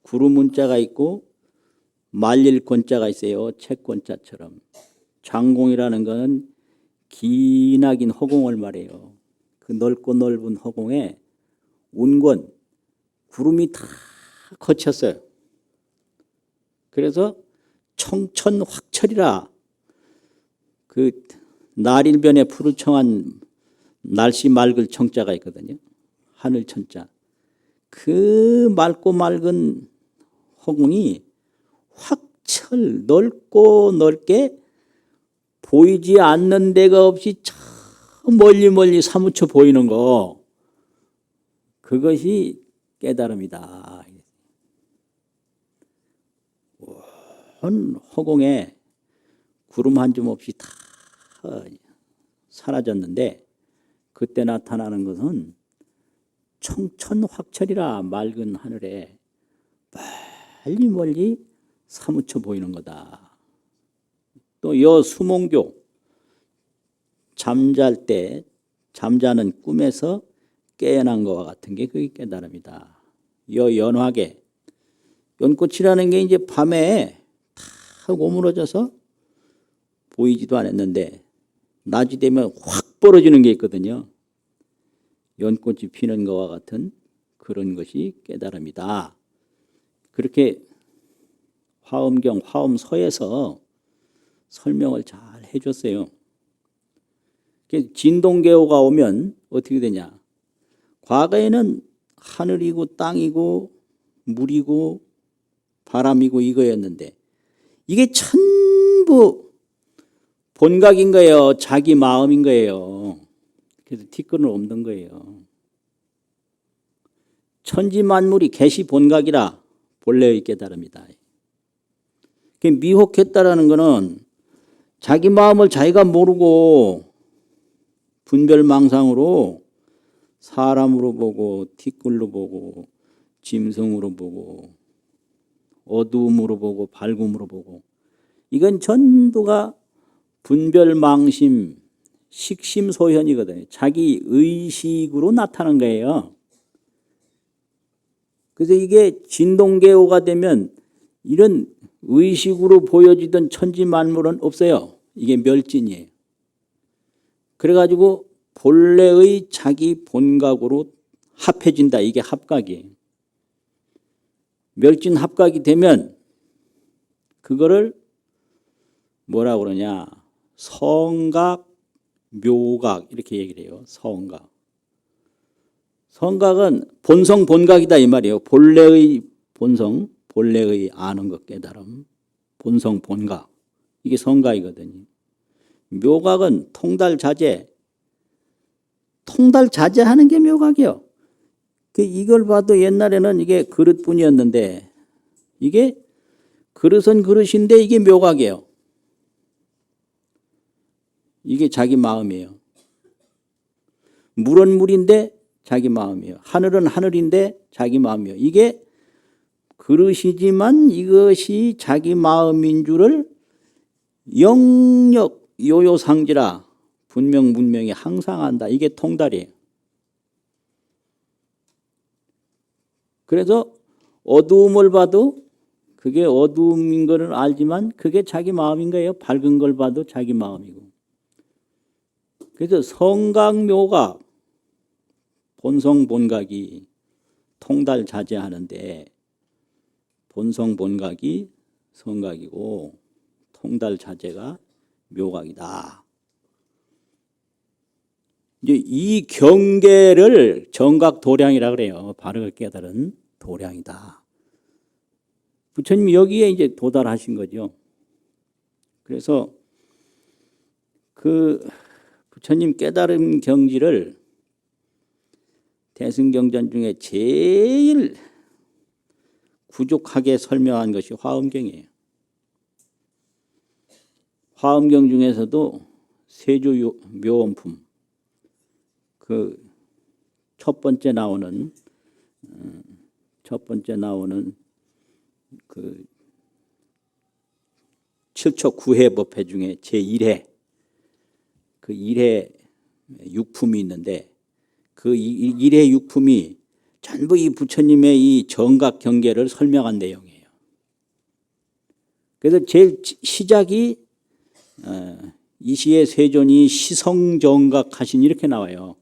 구름 문자가 있고 말릴 권자가 있어요. 채권자처럼. 장공이라는 것은 기나긴 허공을 말해요. 그 넓고 넓은 허공에 운권 구름이 다 거쳤어요. 그래서 청천확철이라 그 날일변에 푸르 청한 날씨 맑을 청자가 있거든요. 하늘 천자. 그 맑고 맑은 허공이 확철 넓고 넓게 보이지 않는 데가 없이 저 멀리 멀리 사무쳐 보이는 거 그것이 깨달음이다. 온 허공에 구름 한 점 없이 다 사라졌는데 그때 나타나는 것은 청천확철이라 맑은 하늘에 멀리 멀리 사무쳐 보이는 거다. 또 여수몽교 잠잘 때 잠자는 꿈에서 깨어난 것과 같은 게 그게 깨달음이다. 여연화계 연꽃이라는 게 이제 밤에 다 오므러져서 보이지도 않았는데 낮이 되면 확 벌어지는 게 있거든요. 연꽃이 피는 것과 같은 그런 것이 깨달음이다. 그렇게 화엄경, 화엄서에서 설명을 잘 해줬어요. 진동개호가 오면 어떻게 되냐. 과거에는 하늘이고 땅이고 물이고 바람이고 이거였는데 이게 전부 본각인 거예요. 자기 마음인 거예요. 그래서 티끌은 없는 거예요. 천지만물이 개시 본각이라 본래의 깨달음이다. 미혹했다라는 것은 자기 마음을 자기가 모르고 분별망상으로 사람으로 보고 티끌로 보고 짐승으로 보고 어두움으로 보고 밝음으로 보고 이건 전부가 분별망심 식심소현이거든요. 자기 의식으로 나타난 거예요. 그래서 이게 진동개호가 되면 이런 의식으로 보여지던 천지만물은 없어요. 이게 멸진이에요. 그래가지고 본래의 자기 본각으로 합해진다. 이게 합각이에요. 멸진 합각이 되면 그거를 뭐라고 그러냐. 성각, 묘각 이렇게 얘기를 해요. 성각. 성각은 본성 본각이다 이 말이에요. 본래의 본성, 본래의 아는 것 깨달음, 본성 본각. 이게 성각이거든요. 묘각은 통달자재. 통달자재하는 게 묘각이에요. 이걸 봐도 옛날에는 이게 그릇뿐이었는데 이게 그릇은 그릇인데 이게 묘각이에요. 이게 자기 마음이에요. 물은 물인데 자기 마음이요. 하늘은 하늘인데 자기 마음이요. 이게 그릇이지만 이것이 자기 마음인 줄을 영역 요요상지라 분명분명히 항상 안다. 이게 통달이에요. 그래서 어두움을 봐도 그게 어두움인 것을 알지만 그게 자기 마음인 거예요. 밝은 걸 봐도 자기 마음이고. 그래서 성각묘각, 본성본각이 통달자재하는데 본성본각이 성각이고 통달자재가 묘각이다. 이제 이 경계를 정각도량이라 그래요. 바르게 깨달은 도량이다. 부처님이 여기에 이제 도달하신 거죠. 그래서 그 부처님 깨달음 경지를 대승경전 중에 제일 구족하게 설명한 것이 화엄경이에요. 화엄경 중에서도 세조묘원품 그 첫 번째 나오는 그 7초 9회 법회 중에 제1회 그 1회 육품이 있는데 그 1회 육품이 전부 이 부처님의 이 정각 경계를 설명한 내용이에요. 그래서 제일 시작이 이시의 세존이 시성정각하신 이렇게 나와요.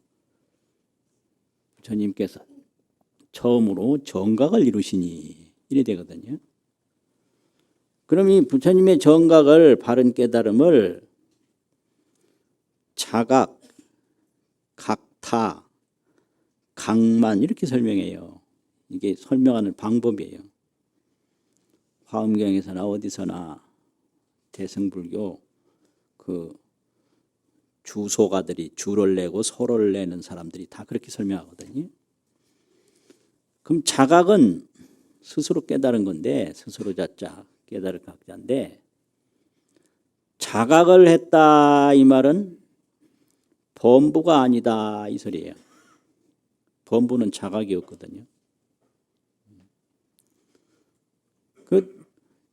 부처님께서 처음으로 정각을 이루시니 이래 되거든요. 그럼 이 부처님의 정각을 바른 깨달음을 자각, 각타, 각만 이렇게 설명해요. 이게 설명하는 방법이에요. 화엄경에서나 어디서나 대승불교 그 주소가들이 주를 내고 소를 내는 사람들이 다 그렇게 설명하거든요. 그럼 자각은 스스로 깨달은 건데 스스로 자자 깨달을 각자인데 자각을 했다 이 말은 범부가 아니다 이 소리예요. 범부는 자각이었거든요. 그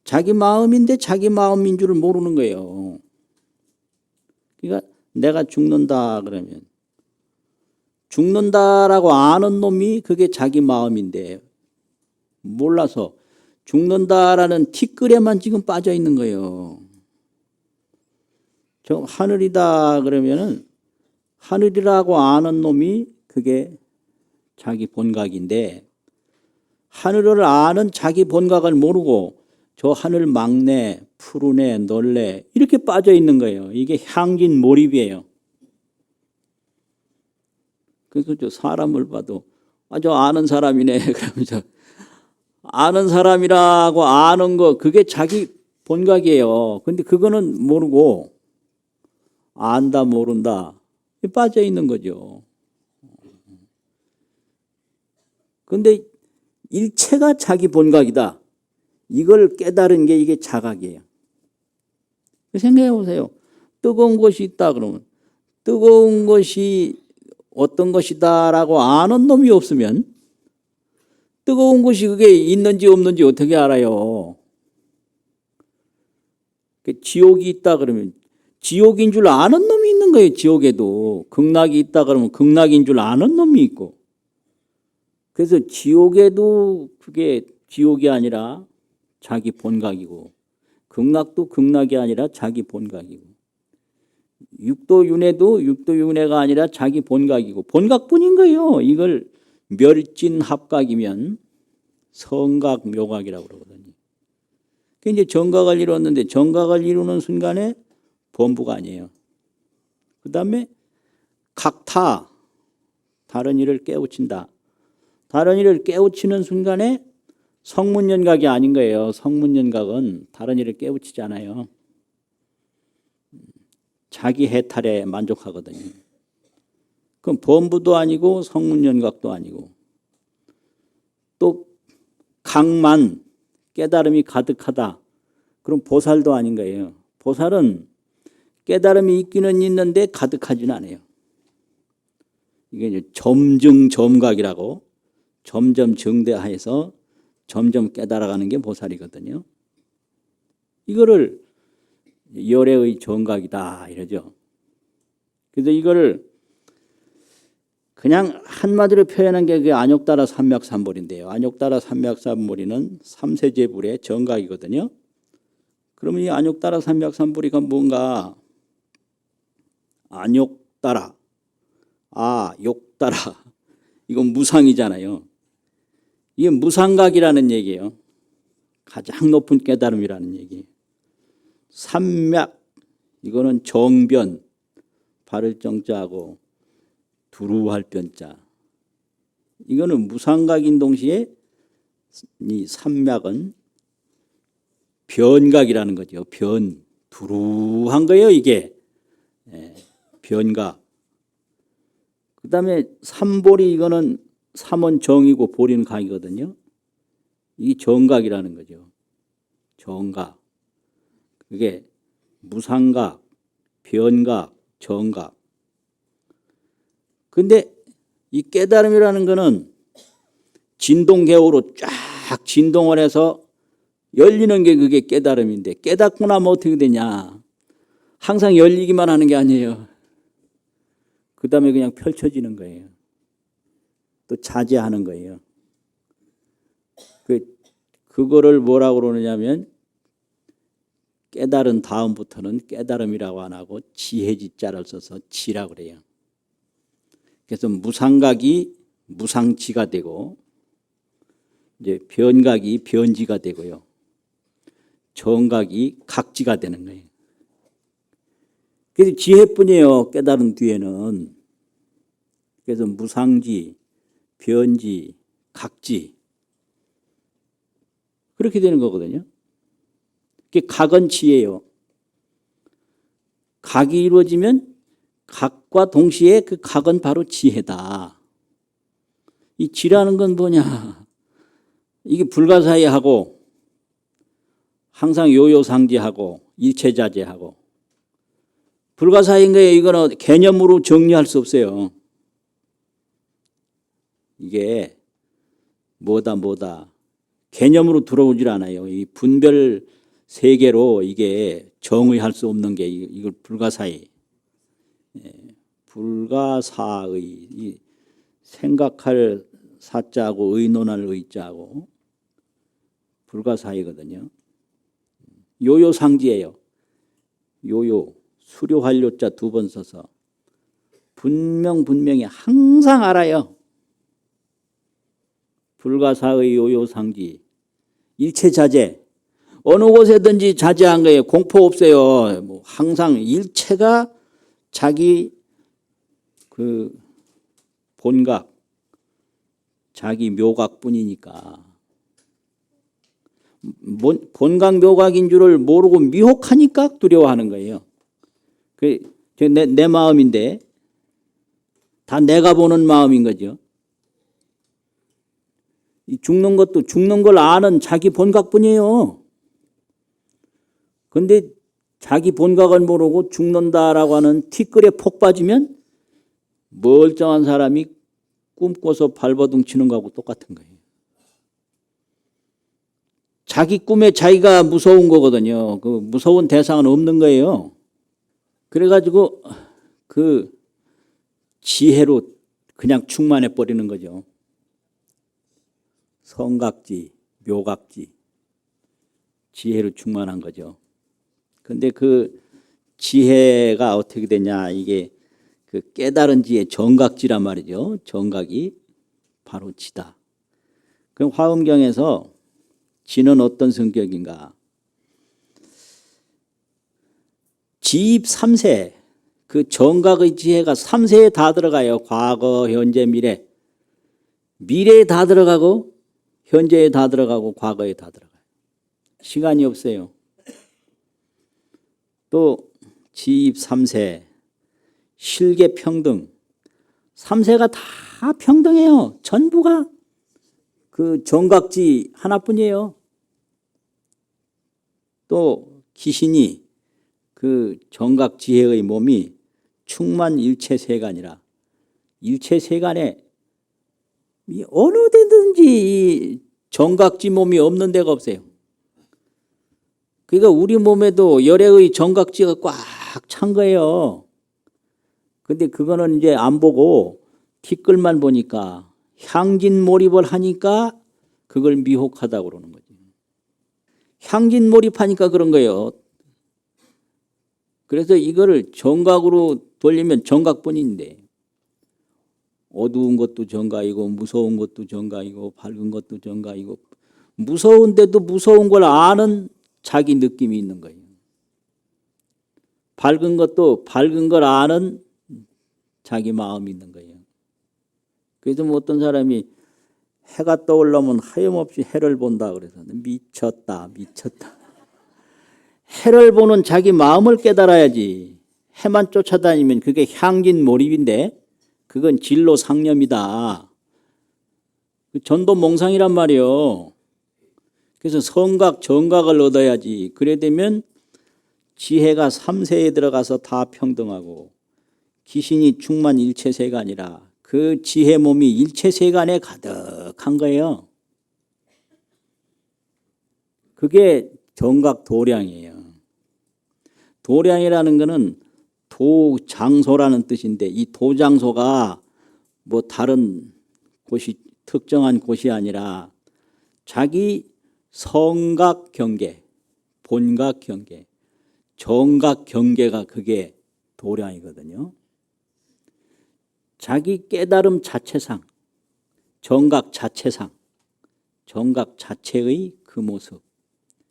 자기 마음인데 자기 마음인 줄을 모르는 거예요. 그러니까 내가 죽는다 그러면 죽는다라고 아는 놈이 그게 자기 마음인데 몰라서 죽는다라는 티끌에만 지금 빠져 있는 거예요. 저 하늘이다 그러면은 하늘이라고 아는 놈이 그게 자기 본각인데 하늘을 아는 자기 본각을 모르고 저 하늘 막내, 푸르네, 놀래 이렇게 빠져 있는 거예요. 이게 향진 몰입이에요. 그래서 저 사람을 봐도 저 아는 사람이네 그러면서 아는 사람이라고 아는 거 그게 자기 본각이에요. 근데 그거는 모르고 안다 모른다 빠져 있는 거죠. 근데 일체가 자기 본각이다. 이걸 깨달은 게 이게 자각이에요. 생각해 보세요. 뜨거운 것이 있다 그러면 뜨거운 것이 어떤 것이다라고 아는 놈이 없으면 뜨거운 것이 그게 있는지 없는지 어떻게 알아요? 지옥이 있다 그러면 지옥인 줄 아는 놈이 있는 거예요. 지옥에도 극락이 있다 그러면 극락인 줄 아는 놈이 있고 그래서 지옥에도 그게 지옥이 아니라 자기 본각이고 극락도 극락이 아니라 자기 본각이고 육도윤회도 육도윤회가 아니라 자기 본각이고 본각뿐인 거예요. 이걸 멸진합각이면 성각묘각이라고 그러거든요. 이제 정각을 이뤘는데 정각을 이루는 순간에 범부가 아니에요. 그 다음에 각타, 다른 일을 깨우친다. 다른 일을 깨우치는 순간에 성문연각이 아닌 거예요. 성문연각은 다른 일을 깨우치지 않아요. 자기 해탈에 만족하거든요. 그럼 범부도 아니고 성문연각도 아니고 또 각만 깨달음이 가득하다. 그럼 보살도 아닌 거예요. 보살은 깨달음이 있기는 있는데 가득하지는 않아요. 이게 이제 점증점각이라고 점점 증대하여서 점점 깨달아가는 게 보살이거든요. 이거를 열애의 정각이다 이러죠. 그래서 이거를 그냥 한마디로 표현한 게 그게 안욕따라 삼맥삼보리인데요. 안욕따라 삼맥삼보리는 삼세제불의 정각이거든요. 그러면 이 안욕따라 삼맥삼보리가 뭔가 안욕따라, 욕따라 이건 무상이잖아요. 이게 무상각이라는 얘기예요. 가장 높은 깨달음이라는 얘기예요. 삼맥 이거는 정변 바를 정자하고 두루할 변자 이거는 무상각인 동시에 이 삼맥은 변각이라는 거죠. 두루한 거예요 이게. 변각. 그 다음에 삼보리 이거는 삼은 정이고 보리는 각이거든요. 이 정각이라는 거죠. 정각. 그게 무상각, 변각, 정각. 근데 이 깨달음이라는 거는 진동개우로 쫙 진동을 해서 열리는 게 그게 깨달음인데 깨닫고 나면 어떻게 되냐. 항상 열리기만 하는 게 아니에요. 그 다음에 그냥 펼쳐지는 거예요. 또 자제하는 거예요. 그거를 뭐라고 그러느냐면 깨달은 다음부터는 깨달음이라고 안 하고 지혜지자를 써서 지라고 그래요. 그래서 무상각이 무상지가 되고 이제 변각이 변지가 되고요. 정각이 각지가 되는 거예요. 그래서 지혜뿐이에요. 깨달은 뒤에는. 그래서 무상지, 변지, 각지 그렇게 되는 거거든요. 그게 각은 지혜예요. 각이 이루어지면 각과 동시에 그 각은 바로 지혜다. 이 지라는 건 뭐냐. 이게 불가사의하고 항상 요요상지하고 일체자재하고 불가사의인 거예요. 이거는 개념으로 정리할 수 없어요. 이게 뭐다 개념으로 들어오질 않아요. 이 분별 세계로 이게 정의할 수 없는 게 이걸 불가사의. 불가사의 이 생각할 사자하고 의논할 의자하고 불가사의거든요. 요요상지예요. 요요 수료할 요자 두 번 써서 분명히 항상 알아요. 불가사의 요요상지 일체자재 어느 곳에든지 자제한 거예요. 공포 없어요. 뭐 항상 일체가 자기 그 본각 자기 묘각뿐이니까 본각 묘각인 줄을 모르고 미혹하니까 두려워하는 거예요. 내 마음인데 다 내가 보는 마음인 거죠. 죽는 것도 죽는 걸 아는 자기 본각뿐이에요. 그런데 자기 본각을 모르고 죽는다라고 하는 티끌에 폭 빠지면 멀쩡한 사람이 꿈꿔서 발버둥 치는 거하고 똑같은 거예요. 자기 꿈에 자기가 무서운 거거든요. 그 무서운 대상은 없는 거예요. 그래가지고 그 지혜로 그냥 충만해 버리는 거죠. 성각지, 묘각지, 지혜로 충만한 거죠. 근데 그 지혜가 어떻게 되냐, 이게 그 깨달은 지혜 정각지란 말이죠. 정각이 바로 지다. 그럼 화엄경에서 지는 어떤 성격인가? 지입 3세, 그 정각의 지혜가 3세에 다 들어가요. 과거, 현재, 미래. 미래에 다 들어가고 현재에 다 들어가고 과거에 다 들어가요. 시간이 없어요. 또 지입 3세, 실계 평등. 3세가 다 평등해요. 전부가 그 정각지 하나뿐이에요. 또 기신이 그 정각 지혜의 몸이 충만 일체세가 아니라 일체 세간에 어느 데든지 정각지 몸이 없는 데가 없어요. 그러니까 우리 몸에도 열애의 정각지가 꽉 찬 거예요. 근데 그거는 이제 안 보고 티끌만 보니까 향진 몰입을 하니까 그걸 미혹하다고 그러는 거지. 향진 몰입하니까 그런 거예요. 그래서 이거를 정각으로 돌리면 정각뿐인데 어두운 것도 정각이고 무서운 것도 정각이고 밝은 것도 정각이고 무서운데도 무서운 걸 아는 자기 느낌이 있는 거예요. 밝은 것도 밝은 걸 아는 자기 마음이 있는 거예요. 그래서 뭐 어떤 사람이 해가 떠올라면 하염없이 해를 본다 그래서 미쳤다. 해를 보는 자기 마음을 깨달아야지. 해만 쫓아다니면 그게 향진 몰입인데 그건 진로 상념이다. 전도 몽상이란 말이요. 그래서 성각 정각을 얻어야지. 그래 되면 지혜가 삼세에 들어가서 다 평등하고 기신이 충만 일체세간이라 그 지혜 몸이 일체세간에 가득한 거예요. 그게 정각 도량이에요. 도량이라는 것은 도장소라는 뜻인데 이 도장소가 뭐 다른 곳이 특정한 곳이 아니라 자기 성각 경계, 본각 경계, 정각 경계가 그게 도량이거든요. 자기 깨달음 자체상, 정각 자체상, 정각 자체의 그 모습.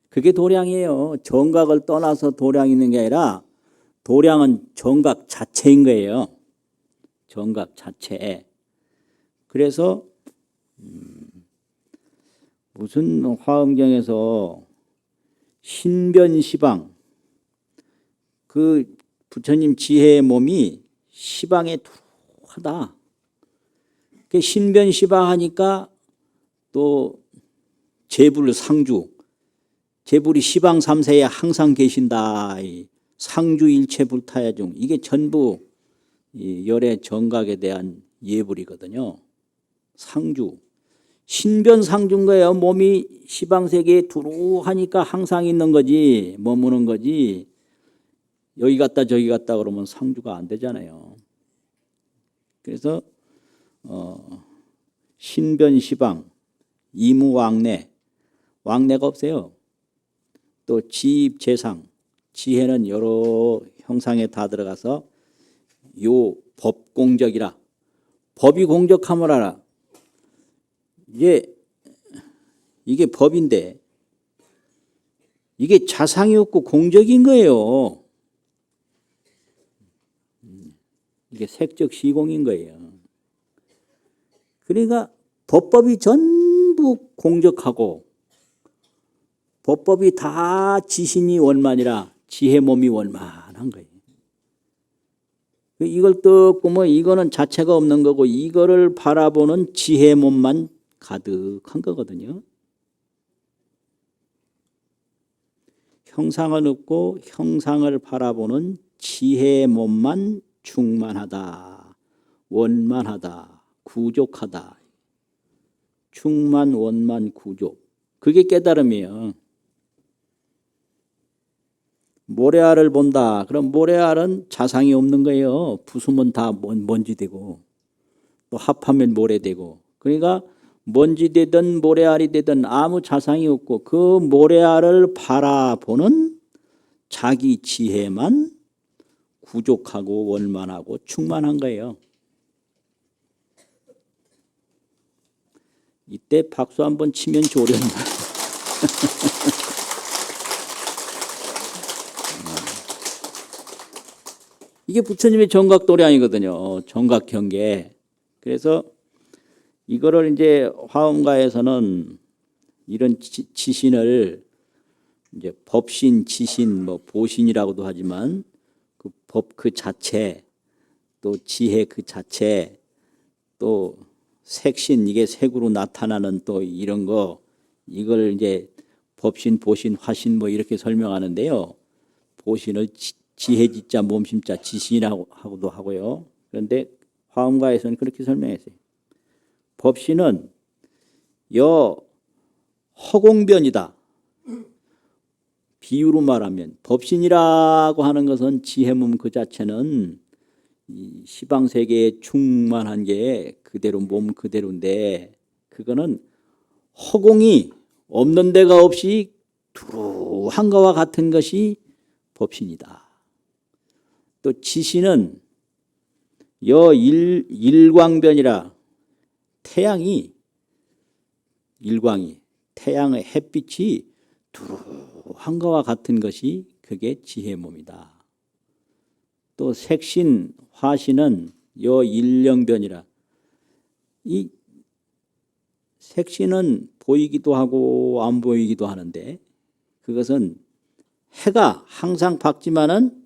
그게 도량이에요. 정각을 떠나서 도량이 있는 게 아니라 도량은 정각 자체인 거예요. 정각 자체에. 그래서 무슨 화엄경에서 신변시방 그 부처님 지혜의 몸이 시방에 두루하다. 그 신변시방 하니까 또 제불 상주 제불이 시방 삼세에 항상 계신다. 상주 일체 불타야중 이게 전부 열애 정각에 대한 예불이거든요. 상주 신변상주인 거예요. 몸이 시방세계에 두루하니까 항상 있는 거지 머무는 거지 여기 갔다 저기 갔다 그러면 상주가 안 되잖아요. 그래서 신변시방 이무왕래 왕래가 없어요. 또 지입재상 지혜는 여러 형상에 다 들어가서 요 법공적이라 법이 공적함을 알아. 이게 법인데 이게 자상이 없고 공적인 거예요. 이게 색적 시공인 거예요. 그러니까 법법이 전부 공적하고 법법이 다 지신이 원만이라 지혜 몸이 원만한 거예요. 이걸 떡 보면 이거는 자체가 없는 거고 이거를 바라보는 지혜 몸만 가득한 거거든요. 형상은 없고 형상을 바라보는 지혜의 몸만 충만하다, 원만하다, 구족하다. 충만, 원만, 구족. 그게 깨달음이에요. 모래알을 본다. 그럼 모래알은 자상이 없는 거예요. 부수면 다 먼지 되고 또 합하면 모래 되고. 그러니까 먼지 되든 모래알이 되든 아무 자상이 없고 그 모래알을 바라보는 자기 지혜만 구족하고 원만하고 충만한 거예요. 이때 박수 한번 치면 좋으련만. 이게 부처님의 정각도량이거든요. 정각경계. 그래서 이거를 이제 화엄가에서는 이런 지신을 이제 법신, 지신, 뭐 보신이라고도 하지만 그 법 그 자체, 또 지혜 그 자체, 또 색신 이게 색으로 나타나는 또 이런 거 이걸 이제 법신, 보신, 화신 뭐 이렇게 설명하는데요. 보신을 지혜지자 몸심자 지신이라고도 하고요. 그런데 화엄가에서는 그렇게 설명했어요. 법신은 여 허공변이다. 비유로 말하면 법신이라고 하는 것은 지혜몸 그 자체는 이 시방세계에 충만한 게 그대로 몸 그대로인데 그거는 허공이 없는 데가 없이 두루한 것과 같은 것이 법신이다. 또 지신은 일광변이라 태양이 일광이 태양의 햇빛이 두루한 것과 같은 것이 그게 지혜 몸이다. 또 색신 화신은 일령변이라 이 색신은 보이기도 하고 안 보이기도 하는데 그것은 해가 항상 밝지만은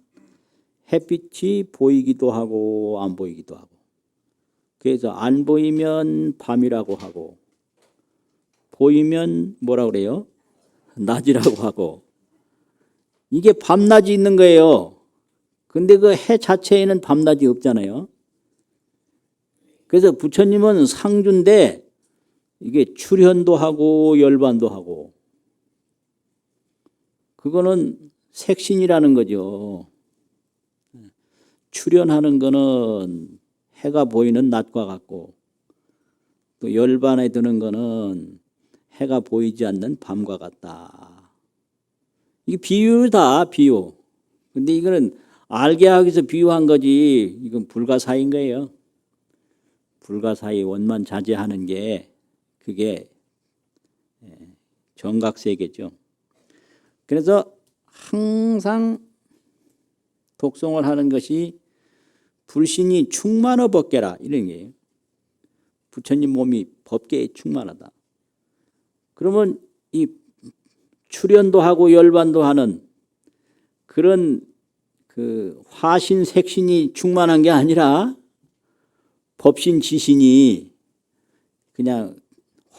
햇빛이 보이기도 하고 안 보이기도 하고 그래서 안 보이면 밤이라고 하고 보이면 뭐라 그래요? 낮이라고 하고 이게 밤낮이 있는 거예요. 근데 그 해 자체에는 밤낮이 없잖아요. 그래서 부처님은 상주인데 이게 출현도 하고 열반도 하고 그거는 색신이라는 거죠. 출현하는 거는 해가 보이는 낮과 같고 또 열반에 드는 거는 해가 보이지 않는 밤과 같다. 이게 비유다, 비유. 근데 이거는 알게 하기 위해서 비유한 거지 이건 불가사의인 거예요. 불가사의 원만자재하는 게 그게 정각세계죠. 그래서 항상 독송을 하는 것이 불신이 충만어 법계라 이런 게 부처님 몸이 법계에 충만하다. 그러면 이 출현도 하고 열반도 하는 그런 그 화신 색신이 충만한 게 아니라 법신 지신이 그냥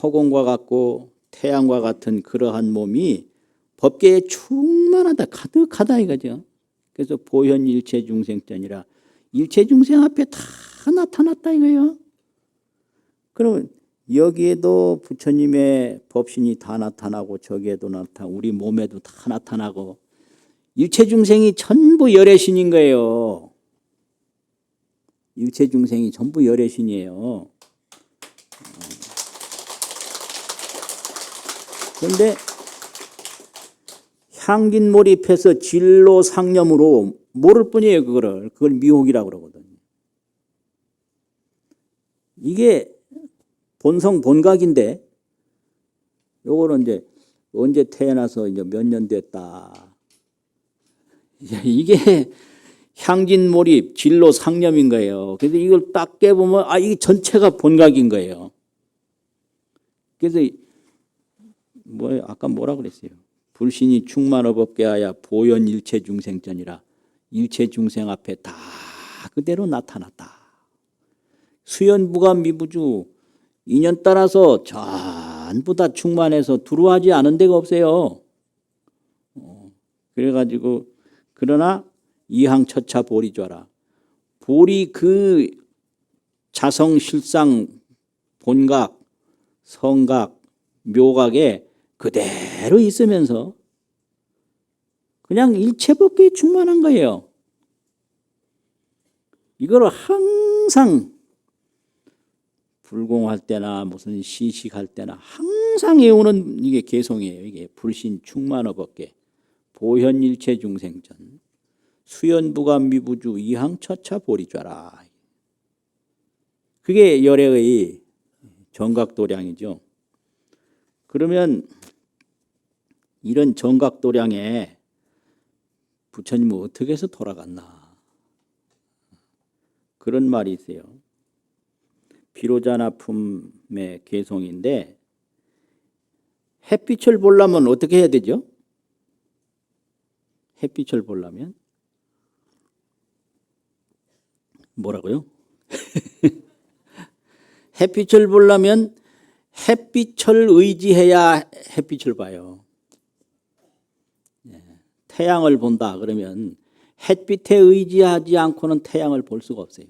허공과 같고 태양과 같은 그러한 몸이 법계에 충만하다 가득하다 이거죠. 그래서 보현 일체 중생전이라 일체 중생 앞에 다 나타났다 이거예요. 그러면 여기에도 부처님의 법신이 다 나타나고 저기에도 나타나고 우리 몸에도 다 나타나고 일체 중생이 전부 열애신인 거예요. 일체 중생이 전부 열애신이에요. 그런데 향긴 몰입해서 진로 상념으로 모를 뿐이에요. 그걸 미혹이라고 그러거든요. 이게 본성 본각인데 요거는 이제 언제 태어나서 이제 몇 년 됐다. 이게 향진 몰입 진로 상념인 거예요. 그래서 이걸 딱 깨보면 이게 전체가 본각인 거예요. 그래서 아까 뭐라 그랬어요? 불신이 충만어 법계하여 보현 일체 중생전이라 일체 중생 앞에 다 그대로 나타났다. 수연부가 미부주 인연 따라서 전부 다 충만해서 두루하지 않은 데가 없어요. 그래가지고 그러나 이항처차 보리좌라. 보리 그 자성 실상 본각 성각 묘각에 그대로 있으면서 그냥 일체법계에 충만한 거예요. 이걸 항상 불공할 때나 무슨 시식할 때나 항상 외우는 이게 개성이에요. 이게 불신 충만어 법계 보현 일체 중생전 수연부가 미부주 이항처차 보리좌라. 그게 열애의 정각도량이죠. 그러면 이런 정각도량에 부처님은 어떻게 해서 돌아갔나 그런 말이 있어요. 비로자나품의 개송인데 햇빛을 보려면 어떻게 해야 되죠? 햇빛을 보려면 뭐라고요? 햇빛을 보려면 햇빛을 의지해야 햇빛을 봐요. 태양을 본다 그러면 햇빛에 의지하지 않고는 태양을 볼 수가 없어요.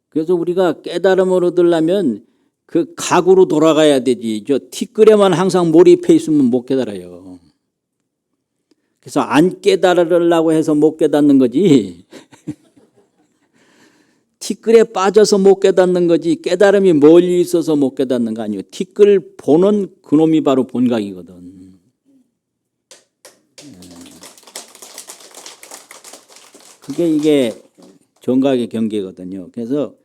그래서 우리가 깨달음을 얻으려면 그 각으로 돌아가야 되지. 저 티끌에만 항상 몰입해 있으면 못 깨달아요. 그래서 안 깨달으려고 해서 못 깨닫는 거지. 티끌에 빠져서 못 깨닫는 거지. 깨달음이 멀리 있어서 못 깨닫는 거 아니에요. 티끌 보는 그놈이 바로 본각이거든. 그게 이게 정각의 경계거든요. 그래서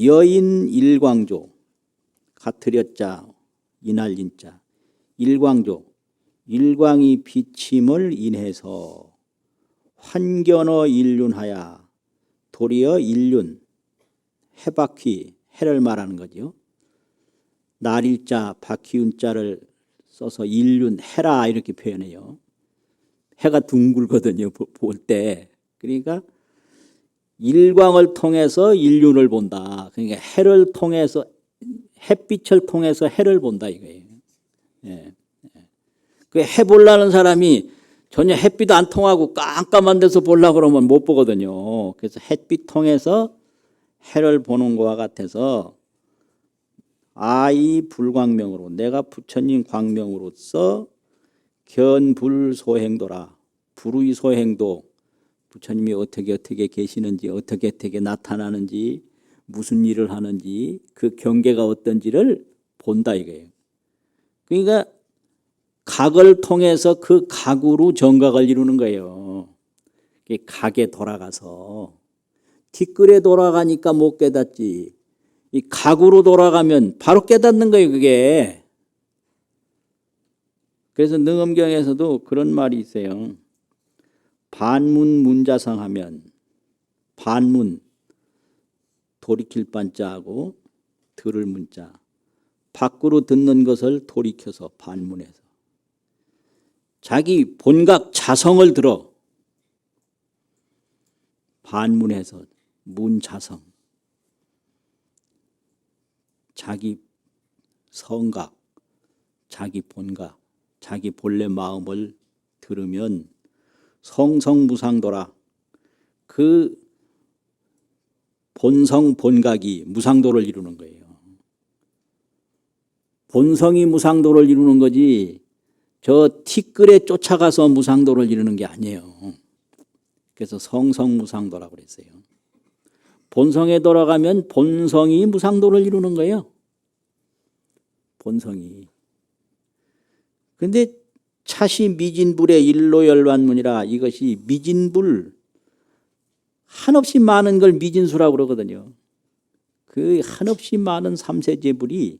여인 일광조, 가트렸자, 이날린자, 일광조, 일광이 비침을 인해서 환견어 일륜하야, 도리어 일륜, 해바퀴, 해를 말하는 거죠. 날일자, 바퀴운자를 써서 일륜, 해라 이렇게 표현해요. 해가 둥글거든요, 볼 때. 그러니까 일광을 통해서 일륜을 본다. 그러니까 해를 통해서, 햇빛을 통해서 해를 본다 이거예요. 예. 그 해 보려는 사람이 전혀 햇빛 안 통하고 깜깜한 데서 보려고 그러면 못 보거든요. 그래서 햇빛 통해서 해를 보는 것과 같아서 아이 불광명으로, 내가 부처님 광명으로서 견불소행도라. 불의 소행도, 부처님이 어떻게 계시는지, 어떻게 나타나는지, 무슨 일을 하는지, 그 경계가 어떤지를 본다 이거예요. 그러니까 각을 통해서 그 각으로 정각을 이루는 거예요. 각에 돌아가서. 티끌에 돌아가니까 못 깨닫지. 이 각으로 돌아가면 바로 깨닫는 거예요, 그게. 그래서 능엄경에서도 그런 말이 있어요. 반문 문자상 하면, 반문 돌이킬 반자하고 들을 문자, 밖으로 듣는 것을 돌이켜서 반문해서 자기 본각 자성을 들어 반문해서 문자성, 자기 성각, 자기 본각, 자기 본래 마음을 들으면 성성무상도라. 그 본성 본각이 무상도를 이루는 거예요. 본성이 무상도를 이루는 거지 저 티끌에 쫓아가서 무상도를 이루는 게 아니에요. 그래서 성성무상도라고 그랬어요. 본성에 돌아가면 본성이 무상도를 이루는 거예요. 본성이. 그런데 차시 미진불의 일로열반문이라, 이것이 미진불, 한없이 많은 걸 미진수라고 그러거든요. 그 한없이 많은 삼세제불이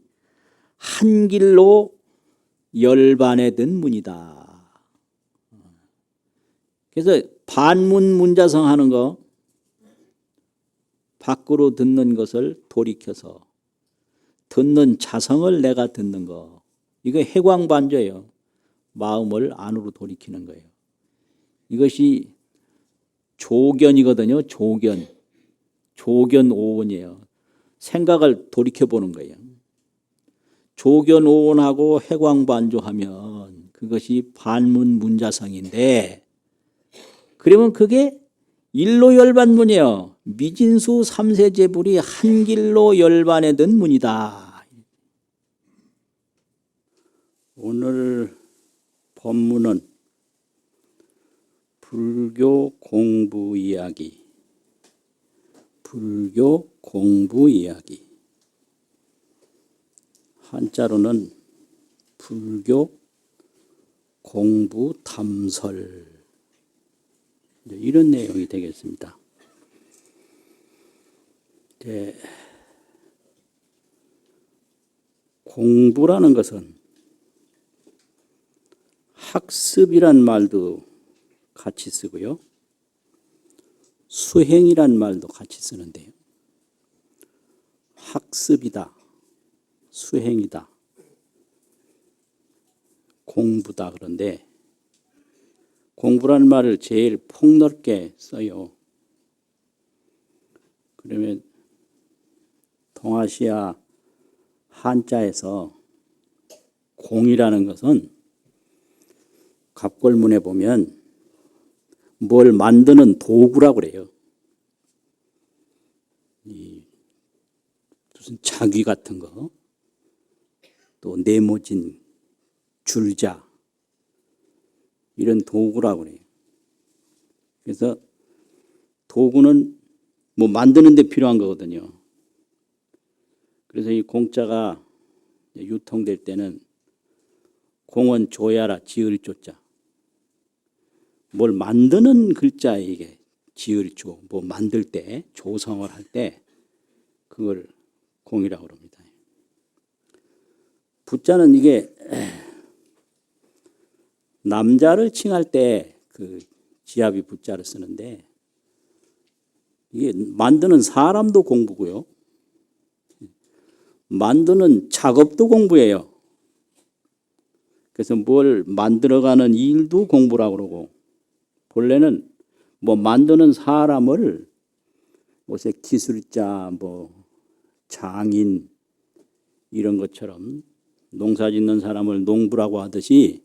한 길로 열반에 든 문이다. 그래서 반문 문자성 하는 거, 밖으로 듣는 것을 돌이켜서 듣는 자성을 내가 듣는 거, 이거 해광반조예요. 마음을 안으로 돌이키는 거예요. 이것이 조견이거든요. 조견. 조견 오온이에요. 생각을 돌이켜보는 거예요. 조견 오온하고 해광반조하면 그것이 반문 문자성인데, 그러면 그게 일로 열반문이에요. 미진수 삼세제불이 한 길로 열반에 든 문이다. 오늘 법문은 불교 공부 이야기, 불교 공부 이야기, 한자로는 불교 공부 탐설, 이런 내용이 되겠습니다. 공부라는 것은 학습이란 말도 같이 쓰고요, 수행이란 말도 같이 쓰는데요. 학습이다, 수행이다, 공부다. 그런데 공부라는 말을 제일 폭넓게 써요. 그러면 동아시아 한자에서 공이라는 것은 갑골문에 보면 뭘 만드는 도구라고 그래요. 이 무슨 자귀 같은 거, 또 네모진 줄자, 이런 도구라고 그래요. 그래서 도구는 뭐 만드는 데 필요한 거거든요. 그래서 이 공자가 유통될 때는 공은 조야라 지을 조자. 뭘 만드는 글자에 이게 지을 조, 뭐 만들 때, 조성을 할 때 그걸 공이라고 그럽니다. 부자는 이게 남자를 칭할 때 그 지압이 부자를 쓰는데 이게 만드는 사람도 공부고요. 만드는 작업도 공부예요. 그래서 뭘 만들어가는 일도 공부라고 그러고 본래는 뭐 만드는 사람을 요새 기술자, 뭐 장인 이런 것처럼 농사 짓는 사람을 농부라고 하듯이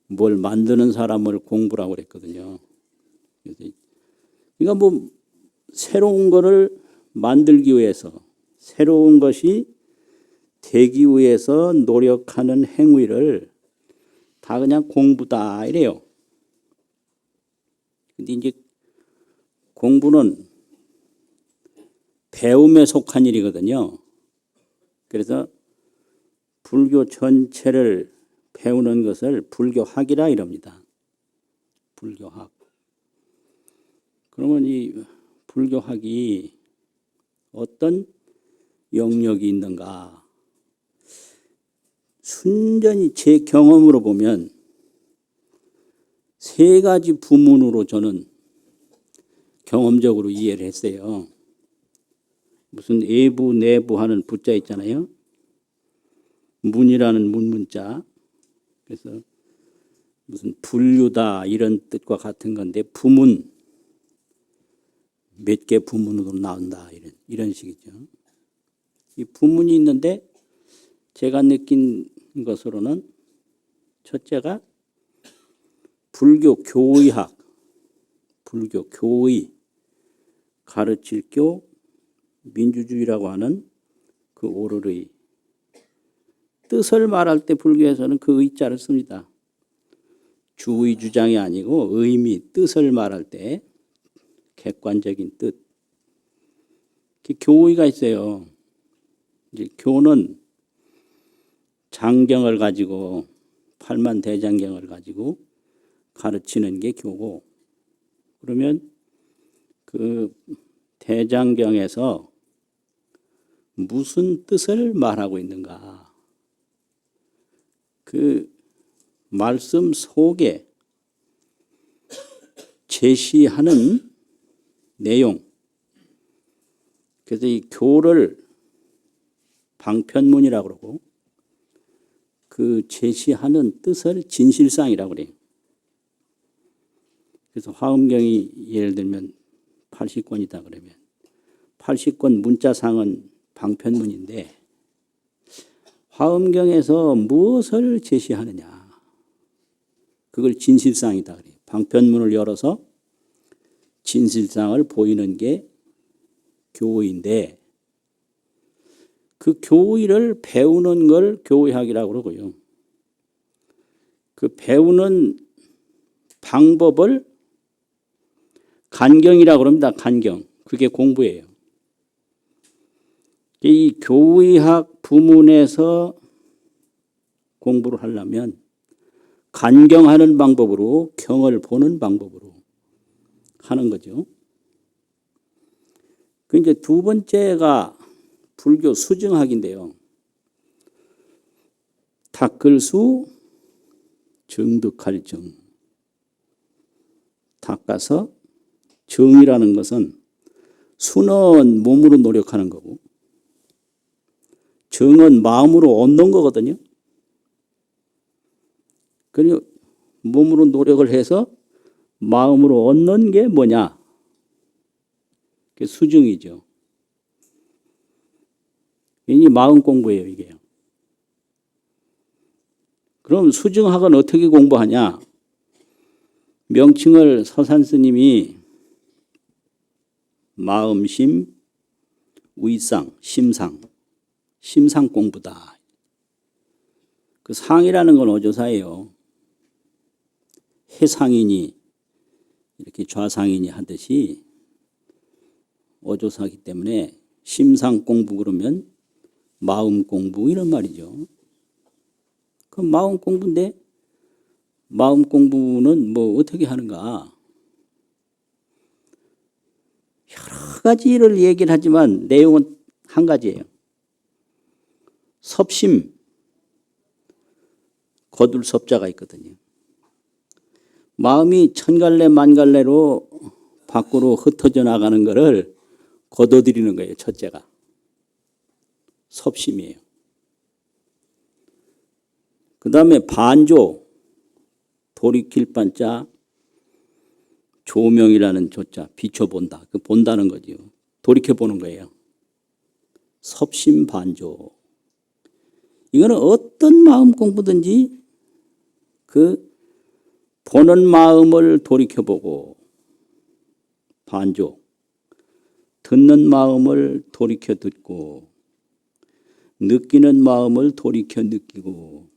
뭘 만드는 사람을 공부라고 그랬거든요. 그러니까 뭐 새로운 거를 만들기 위해서 새로운 것이 되기 위해서 노력하는 행위를 다 그냥 공부다 이래요. 근데 이제 공부는 배움에 속한 일이거든요. 그래서 불교 전체를 배우는 것을 불교학이라 이럽니다. 불교학. 그러면 이 불교학이 어떤 영역이 있는가? 순전히 제 경험으로 보면 세 가지 부문으로 저는 경험적으로 이해를 했어요. 무슨 외부, 내부 하는 부자 있잖아요. 문이라는 문문자. 그래서 무슨 분류다 이런 뜻과 같은 건데 부문, 몇 개 부문으로 나온다 이런 식이죠. 이 부문이 있는데 제가 느낀 것으로는 첫째가 불교 교의학, 불교 교의, 가르칠 교, 민주주의라고 하는 그 오를의 뜻을 말할 때 불교에서는 그 의자를 씁니다. 주의 주장이 아니고 의미, 뜻을 말할 때 객관적인 뜻. 교의가 있어요. 이제 교는 장경을 가지고 팔만대장경을 가지고 가르치는 게 교고 그러면 그 대장경에서 무슨 뜻을 말하고 있는가? 그 말씀 속에 제시하는 내용. 그래서 이 교를 방편문이라고 그러고 그 제시하는 뜻을 진실상이라고 그래요. 그래서 화엄경이 예를 들면 80권이다 그러면 80권 문자상은 방편문인데 화엄경에서 무엇을 제시하느냐. 그걸 진실상이다 그래요. 방편문을 열어서 진실상을 보이는 게 교의인데 그 교의를 배우는 걸 교의학이라고 그러고요. 그 배우는 방법을 간경이라고 그럽니다. 간경. 그게 공부예요. 이 교의학 부문에서 공부를 하려면 간경하는 방법으로 경을 보는 방법으로 하는 거죠. 그 이제 두 번째가 불교 수증학인데요. 닦을수 정득할 정. 닦아서 정이라는 것은 수는 몸으로 노력하는 거고 정은 마음으로 얻는 거거든요. 그리고 몸으로 노력을 해서 마음으로 얻는 게 뭐냐? 그게 수증이죠. 이 마음 공부예요, 이게요. 그럼 수증학은 어떻게 공부하냐? 명칭을 서산 스님이 마음심, 의상, 심상 심상 공부다. 그 상이라는 건 어조사예요. 해상이니 이렇게 좌상이니 하듯이 어조사기 때문에 심상 공부 그러면 마음 공부 이런 말이죠. 그 마음 공부인데 마음 공부는 뭐 어떻게 하는가? 여러 가지를 얘기를 하지만 내용은 한 가지예요. 섭심, 거둘 섭자가 있거든요. 마음이 천갈래 만갈래로 밖으로 흩어져 나가는 것을 거둬들이는 거예요. 첫째가. 섭심이에요. 그 다음에 반조, 돌이킬 반자, 조명이라는 조자, 비춰본다. 그 본다는 거죠. 돌이켜보는 거예요. 섭심반조. 이거는 어떤 마음 공부든지 그 보는 마음을 돌이켜보고 반조, 듣는 마음을 돌이켜 듣고 느끼는 마음을 돌이켜 느끼고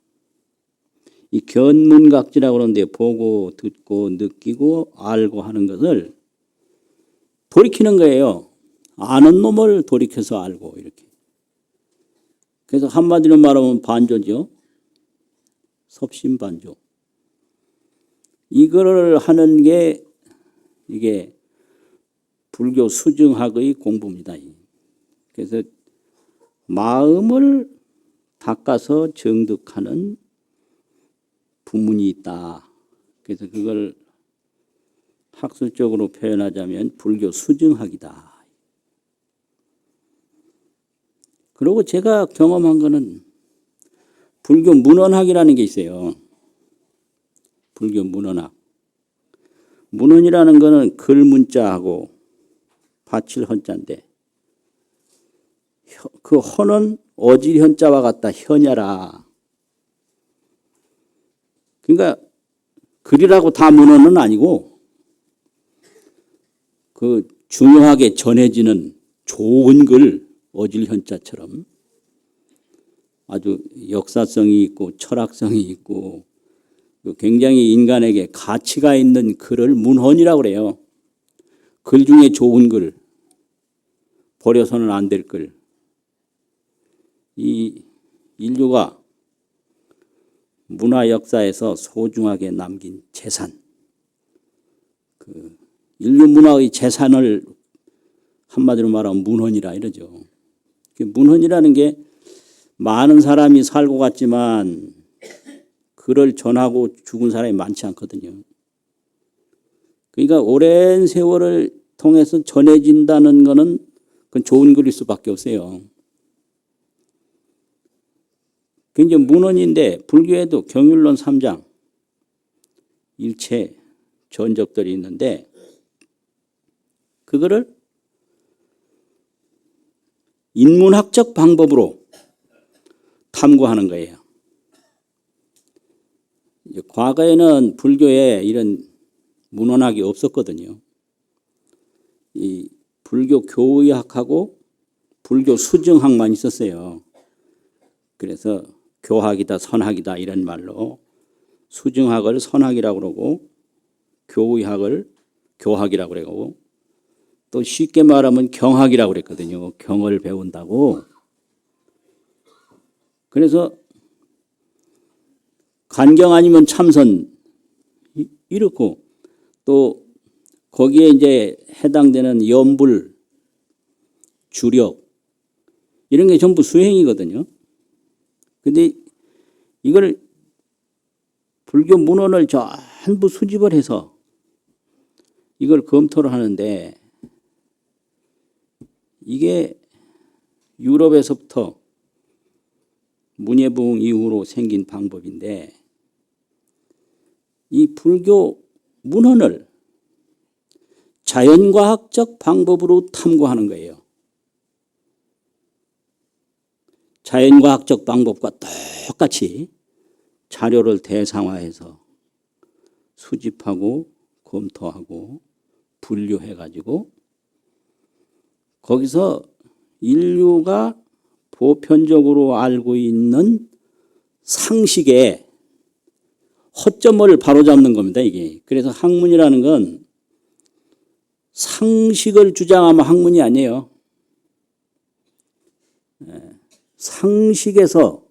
이 견문각지라고 그러는데 보고 듣고 느끼고 알고 하는 것을 돌이키는 거예요. 아는 놈을 돌이켜서 알고 이렇게. 그래서 한마디로 말하면 반조죠. 섭심반조. 이거를 하는 게 이게 불교 수증학의 공부입니다. 그래서 마음을 닦아서 정득하는 부문이 있다. 그래서 그걸 학술적으로 표현하자면 불교 수증학이다. 그리고 제가 경험한 거는 불교 문헌학이라는 게 있어요. 불교 문헌학. 문헌이라는 거는 글문자하고 받칠 헌자인데 그 헌은 어질 현자와 같다. 현야라. 그러니까 글이라고 다 문헌은 아니고 그 중요하게 전해지는 좋은 글 어질 현자처럼 아주 역사성이 있고 철학성이 있고 굉장히 인간에게 가치가 있는 글을 문헌이라고 그래요. 글 중에 좋은 글, 버려서는 안 될 글. 이 인류가 문화 역사에서 소중하게 남긴 재산, 그 인류 문화의 재산을 한마디로 말하면 문헌이라 이러죠. 문헌이라는 게 많은 사람이 살고 갔지만 글을 전하고 죽은 사람이 많지 않거든요. 그러니까 오랜 세월을 통해서 전해진다는 것은 그건 좋은 글일 수밖에 없어요. 그게 문헌인데 불교에도 경율론 3장 일체 전적들이 있는데 그거를 인문학적 방법으로 탐구하는 거예요. 과거에는 불교에 이런 문헌학이 없었거든요. 이 불교 교의학하고 불교 수증학만 있었어요. 그래서 교학이다 선학이다 이런 말로 수증학을 선학이라고 그러고 교의학을 교학이라고 그러고 또 쉽게 말하면 경학이라고 그랬거든요. 경을 배운다고. 그래서 간경 아니면 참선 이렇고 또 거기에 이제 해당되는 염불, 주력 이런 게 전부 수행이거든요. 근데 이걸 불교 문헌을 전부 수집을 해서 이걸 검토를 하는데 이게 유럽에서부터 문예부흥 이후로 생긴 방법인데 이 불교 문헌을 자연과학적 방법으로 탐구하는 거예요. 자연과학적 방법과 똑같이 자료를 대상화해서 수집하고 검토하고 분류해가지고 거기서 인류가 보편적으로 알고 있는 상식에 허점을 바로잡는 겁니다, 이게. 그래서 학문이라는 건 상식을 주장하면 학문이 아니에요. 상식에서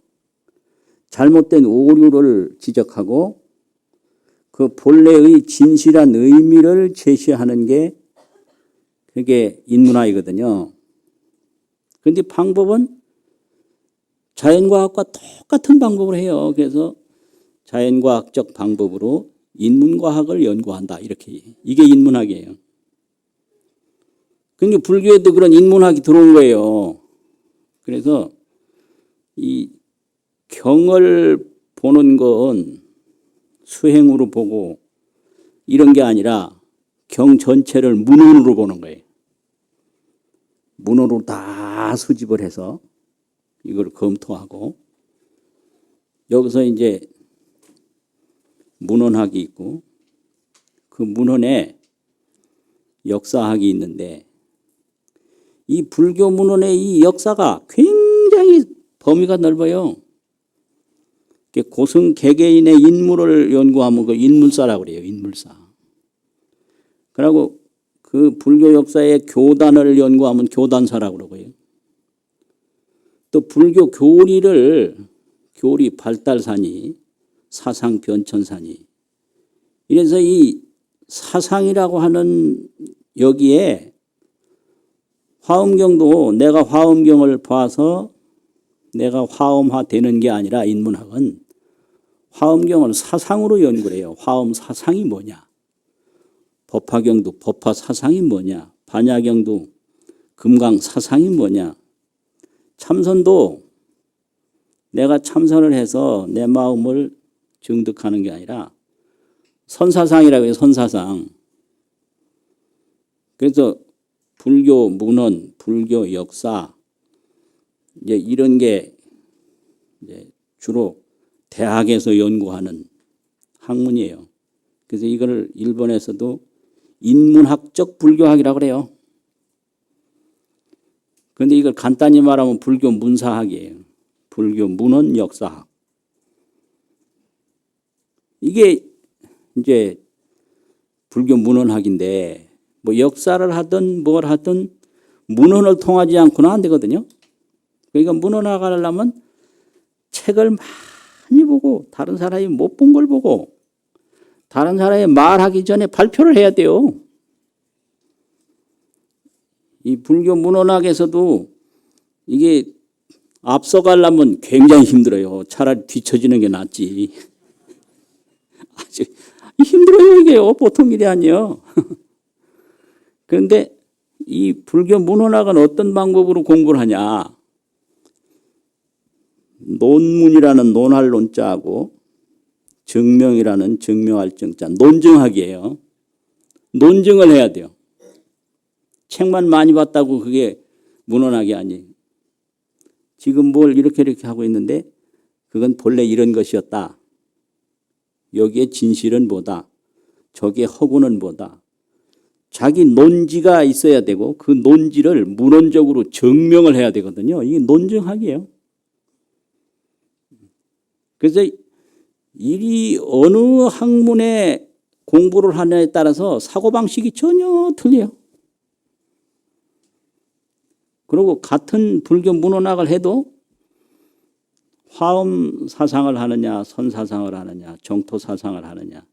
잘못된 오류를 지적하고 그 본래의 진실한 의미를 제시하는 게 그게 인문학이거든요. 그런데 방법은 자연과학과 똑같은 방법을 해요. 그래서 자연과학적 방법으로 인문과학을 연구한다. 이렇게. 이게 인문학이에요. 그러니까 불교에도 그런 인문학이 들어온 거예요. 그래서 이 경을 보는 건 수행으로 보고 이런 게 아니라 경 전체를 문헌으로 보는 거예요. 문헌으로 다 수집을 해서 이걸 검토하고 여기서 이제 문헌학이 있고 그 문헌에 역사학이 있는데 이 불교 문헌의 이 역사가 굉장히 범위가 넓어요. 고승 개개인의 인물을 연구하면 그 인물사라고 그래요. 인물사. 그리고 그 불교 역사의 교단을 연구하면 교단사라고 그러고요. 또 불교 교리 발달사니 사상 변천사니 이래서 이 사상이라고 하는 여기에 화엄경도 내가 화엄경을 봐서 내가 화엄화되는 게 아니라 인문학은 화엄경을 사상으로 연구를 해요. 화엄 사상이 뭐냐. 법화경도 법화 사상이 뭐냐. 반야경도 금강 사상이 뭐냐. 참선도 내가 참선을 해서 내 마음을 증득하는 게 아니라 선사상이라고 해요. 선사상. 그래서 불교 문헌, 불교 역사 이제 이런 게 이제 주로 대학에서 연구하는 학문이에요. 그래서 이거를 일본에서도 인문학적 불교학이라고 그래요. 그런데 이걸 간단히 말하면 불교 문사학이에요. 불교 문헌 역사학. 이게 이제 불교 문헌학인데 뭐 역사를 하든 뭘 하든 문헌을 통하지 않고는 안 되거든요. 그러니까 문헌학을 하려면 책을 많이 보고 다른 사람이 못 본 걸 보고 다른 사람이 말하기 전에 발표를 해야 돼요. 이 불교 문헌학에서도 이게 앞서가려면 굉장히 힘들어요. 차라리 뒤처지는 게 낫지. 아주 힘들어요, 이게요. 보통 일이 아니에요. 그런데 이 불교 문헌학은 어떤 방법으로 공부를 하냐. 논문이라는 논할 논자하고 증명이라는 증명할 증자, 논증학이에요. 논증을 해야 돼요. 책만 많이 봤다고 그게 문헌학이 아니에요. 지금 뭘 이렇게 하고 있는데 그건 본래 이런 것이었다. 여기에 진실은 뭐다. 저기에 허구는 뭐다. 자기 논지가 있어야 되고 그 논지를 문헌적으로 증명을 해야 되거든요. 이게 논증학이에요. 그래서 이 어느 학문에 공부를 하느냐에 따라서 사고방식이 전혀 틀려요. 그리고 같은 불교 문헌학을 해도 화엄 사상을 하느냐 선사상을 하느냐 정토 사상을 하느냐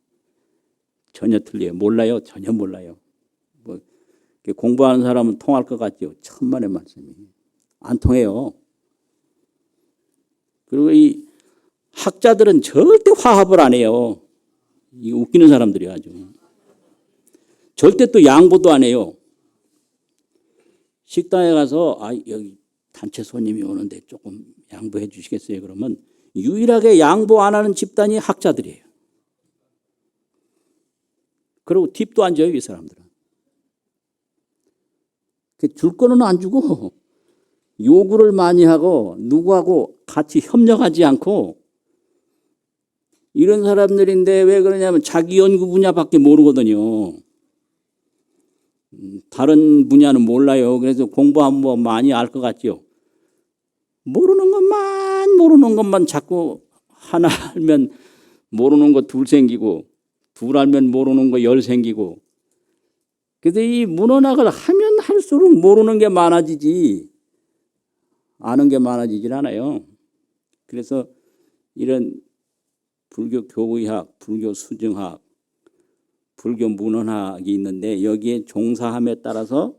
전혀 틀려요. 몰라요. 전혀 몰라요. 뭐 공부하는 사람은 통할 것 같죠. 천만의 말씀이. 안 통해요. 그리고 이 학자들은 절대 화합을 안 해요. 이 웃기는 사람들이 아주. 절대 또 양보도 안 해요. 식당에 가서 여기 단체 손님이 오는데 조금 양보해 주시겠어요? 그러면 유일하게 양보 안 하는 집단이 학자들이에요. 그리고 팁도 안 줘요, 이 사람들은. 줄 거는 안 주고 요구를 많이 하고 누구하고 같이 협력하지 않고 이런 사람들인데 왜 그러냐면 자기 연구 분야밖에 모르거든요. 다른 분야는 몰라요. 그래서 공부하면 뭐 많이 알 것 같죠. 모르는 것만 자꾸 하나 알면 모르는 거 둘 생기고 둘 알면 모르는 거 열 생기고. 그래서 이 문헌학을 하면 할수록 모르는 게 많아지지 아는 게 많아지질 않아요. 그래서 이런 불교 교의학, 불교 수증학, 불교 문헌학이 있는데 여기에 종사함에 따라서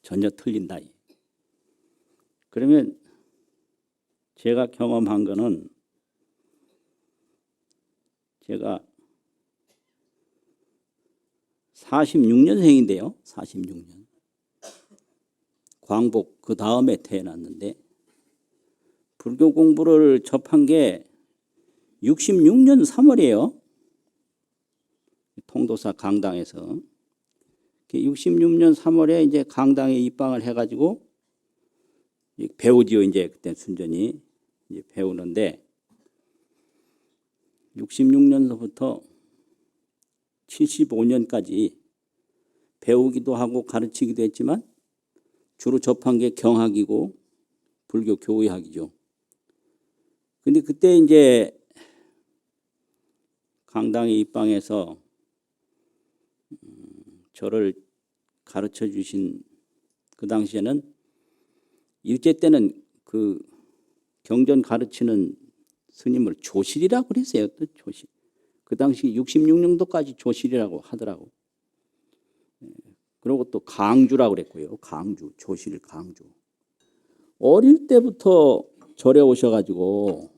전혀 틀린다. 그러면 제가 경험한 거는 제가 46년생인데요. 46년. 광복 그 다음에 태어났는데 불교 공부를 접한 게 66년 3월이에요. 통도사 강당에서. 66년 3월에 이제 강당에 입방을 해가지고 배우지요. 이제 그때 순전히 이제 배우는데 66년서부터 75년까지 배우기도 하고 가르치기도 했지만 주로 접한 게 경학이고 불교 교의학이죠. 근데 그때 이제 강당에 입방해서 저를 가르쳐 주신 그 당시에는 일제 때는 그 경전 가르치는 스님을 조실이라고 그랬어요. 또 조실. 그 당시 66년도까지 조실이라고 하더라고. 그리고 또 강주라고 그랬고요. 강주, 조실 강주. 어릴 때부터 절에 오셔가지고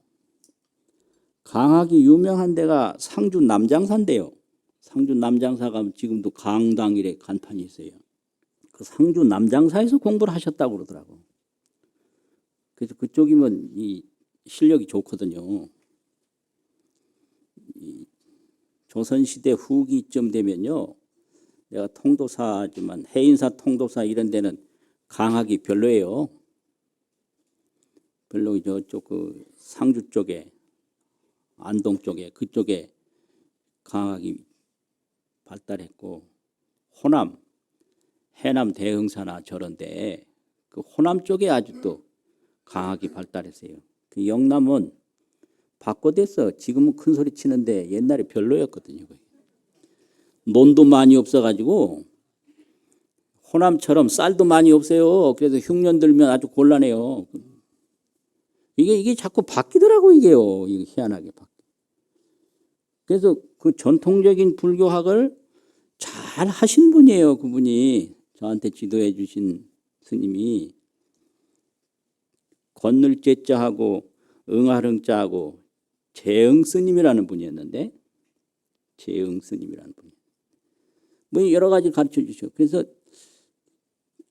강학이 유명한 데가 상주 남장사인데요. 상주 남장사가 지금도 강당일에 간판이 있어요. 그 상주 남장사에서 공부를 하셨다고 그러더라고. 그래서 그쪽이면 이 실력이 좋거든요. 이 조선시대 후기쯤 되면요. 내가 통도사지만 해인사 통도사 이런 데는 강학이 별로예요. 별로 저쪽 그 상주 쪽에 안동 쪽에 그쪽에 강학이 발달했고 호남 해남 대흥사나 저런데 그 호남 쪽에 아주 또 강학이 발달했어요. 그 영남은 바꿔댔어. 지금은 큰 소리 치는데 옛날에 별로였거든요. 논도 많이 없어가지고 호남처럼 쌀도 많이 없어요. 그래서 흉년 들면 아주 곤란해요. 이게 자꾸 바뀌더라고 이게요. 이게 희한하게 바뀌. 그래서 그 전통적인 불교학을 잘 하신 분이에요. 그분이 저한테 지도해 주신 스님이 건늘제자하고 응하릉자하고 재응 스님이라는 분이었는데 재응 스님이라는 분이 뭐 여러 가지 가르쳐 주셔. 그래서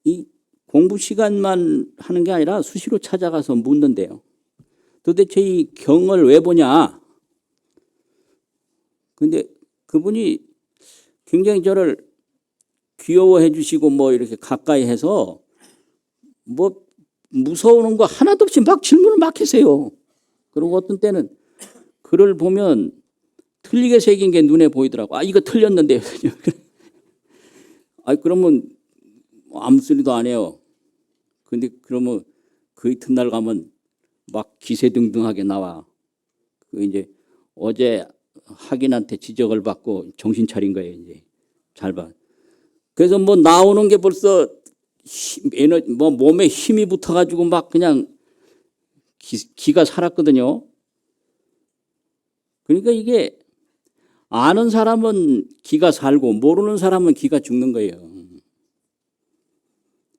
이 공부 시간만 하는 게 아니라 수시로 찾아가서 묻는데요. 도대체 이 경을 왜 보냐? 근데 그분이 굉장히 저를 귀여워해 주시고 뭐 이렇게 가까이 해서 뭐 무서우는 거 하나도 없이 막 질문을 막 하세요. 그리고 어떤 때는 글을 보면 틀리게 새긴 게 눈에 보이더라고. 아, 이거 틀렸는데요. 아, 그러면 아무 소리도 안 해요. 근데 그러면 그 이튿날 가면 막 기세등등하게 나와. 그 이제 어제 학인한테 지적을 받고 정신 차린 거예요. 이제 잘 봐. 그래서 뭐 나오는 게 벌써 뭐 몸에 힘이 붙어가지고 막 그냥 기가 살았거든요. 그러니까 이게 아는 사람은 기가 살고 모르는 사람은 기가 죽는 거예요.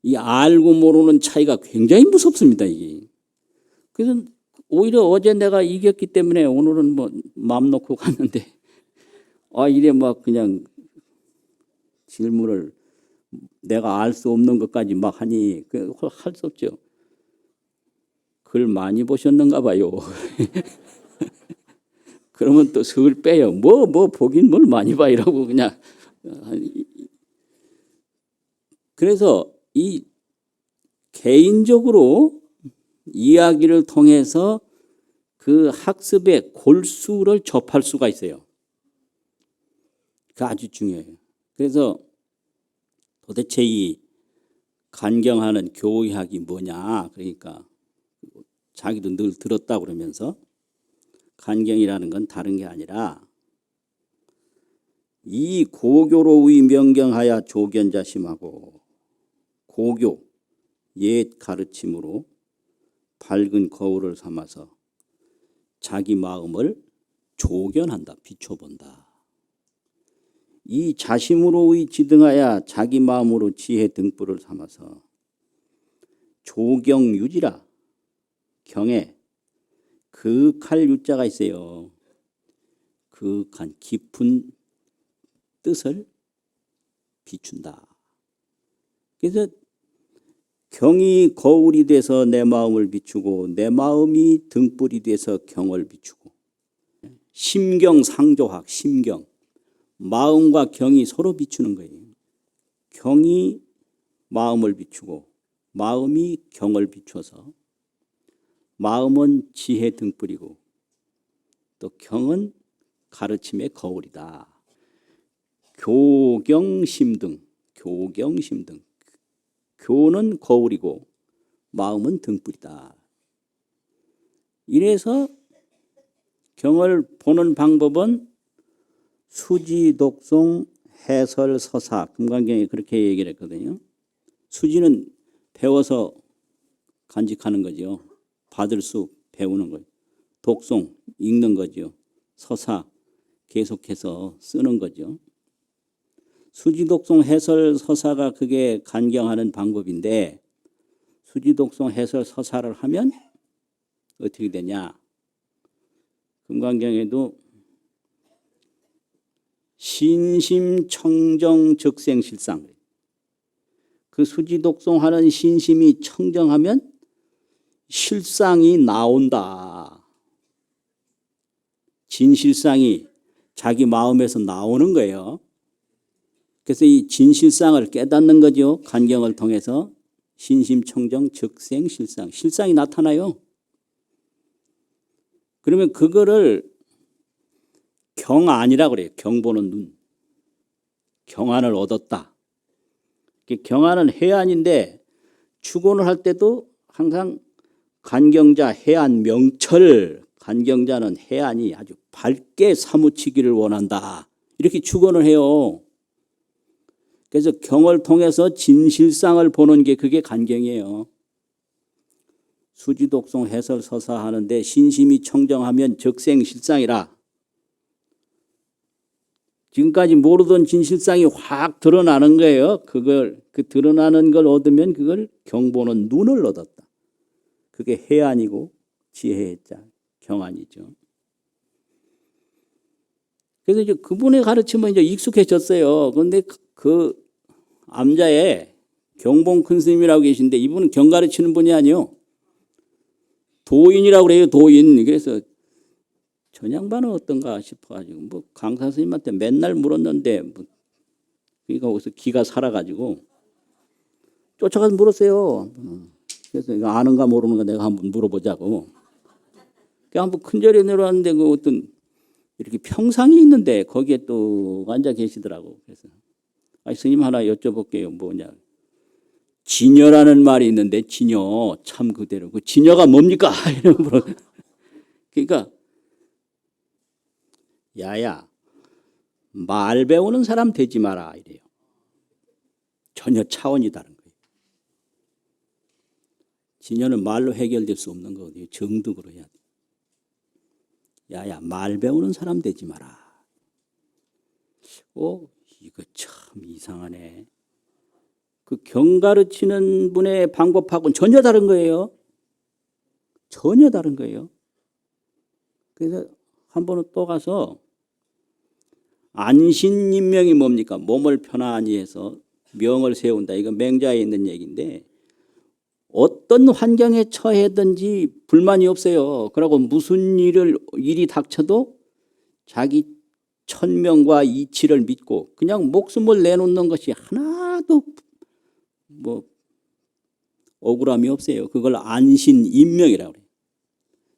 이 알고 모르는 차이가 굉장히 무섭습니다. 이게. 그래서 오히려 어제 내가 이겼기 때문에 오늘은 뭐 마음 놓고 갔는데 아 이래 막 그냥 질문을 내가 알 수 없는 것까지 막 하니 할 수 없죠. 글 많이 보셨는가 봐요. 그러면 또 슬 빼요. 뭐 보긴 뭘 많이 봐 이러고 그냥. 그래서 이 개인적으로 이야기를 통해서 그 학습의 골수를 접할 수가 있어요. 그 아주 중요해요. 그래서 도대체 이 간경하는 교의학이 뭐냐. 그러니까 자기도 늘 들었다 그러면서 간경이라는 건 다른 게 아니라 이 고교로의 명경하여 조견자심하고 고교 옛 가르침으로 밝은 거울을 삼아서 자기 마음을 조견한다. 비춰본다. 이 자심으로의 지등하여 자기 마음으로 지혜 등불을 삼아서 조경유지라. 경에 극할 유자가 있어요. 극한 깊은 뜻을 비춘다. 그래서 경이 거울이 돼서 내 마음을 비추고 내 마음이 등불이 돼서 경을 비추고 심경상조학 심경 마음과 경이 서로 비추는 거예요. 경이 마음을 비추고 마음이 경을 비춰서 마음은 지혜 등불이고 또 경은 가르침의 거울이다. 교경심등 교경심등 교는 거울이고 마음은 등불이다. 이래서 경을 보는 방법은 수지, 독송, 해설, 서사, 금강경에 그렇게 얘기를 했거든요. 수지는 배워서 간직하는 거죠. 받을 수 배우는 거죠. 독송, 읽는 거죠. 서사, 계속해서 쓰는 거죠. 수지, 독송, 해설, 서사가 그게 간경하는 방법인데 수지, 독송, 해설, 서사를 하면 어떻게 되냐. 금강경에도 신심 청정 즉생실상 그 수지, 독송하는 신심이 청정하면 실상이 나온다. 진실상이 자기 마음에서 나오는 거예요. 그래서 이 진실상을 깨닫는 거죠. 간경을 통해서 신심청정 즉생실상 실상이 나타나요. 그러면 그거를 경안이라고 그래요. 경보는 눈. 경안을 얻었다. 경안은 해안인데 축원을 할 때도 항상 간경자 해안 명철 간경자는 해안이 아주 밝게 사무치기를 원한다. 이렇게 축원을 해요. 그래서 경을 통해서 진실상을 보는 게 그게 간경이에요. 수지독송 해설 서사 하는데 신심이 청정하면 적생실상이라. 지금까지 모르던 진실상이 확 드러나는 거예요. 그 드러나는 걸 얻으면 그걸 경보는 눈을 얻었다. 그게 해안이고 지혜의 자 경안이죠. 그래서 이제 그분의 가르침은 이제 익숙해졌어요. 그런데 그 암자에 경봉 큰 스님이라고 계신데 이분은 경 가르치는 분이 아니요. 도인이라고 그래요. 도인. 그래서 저 양반은 어떤가 싶어가지고 뭐 강사 스님한테 맨날 물었는데 뭐 그러니까 거기서 기가 살아가지고 쫓아가서 물었어요. 그래서 이거 아는가 모르는가 내가 한번 물어보자고. 그냥 한번 큰절에 내려왔는데 그 어떤 이렇게 평상이 있는데 거기에 또 앉아 계시더라고. 그래서 스님 하나 여쭤볼게요. 뭐냐. 진여라는 말이 있는데 진여 참 그대로 그 진여가 뭡니까? 이런 물어. 그러니까 야야 말 배우는 사람 되지 마라 이래요. 전혀 차원이 다른 거예요. 진여는 말로 해결될 수 없는 거거든요. 정득으로 해야 돼. 야야 말 배우는 사람 되지 마라. 이거 참 이상하네. 그 경 가르치는 분의 방법하고는 전혀 다른 거예요. 전혀 다른 거예요. 그래서 한 번은 또 가서 안신인명이 뭡니까? 몸을 편안히 해서 명을 세운다. 이거 맹자에 있는 얘기인데 어떤 환경에 처해든지 불만이 없어요. 그러고 무슨 일이 닥쳐도 자기 천명과 이치를 믿고 그냥 목숨을 내놓는 것이 하나도 뭐 억울함이 없어요. 그걸 안신인명이라고 그래요.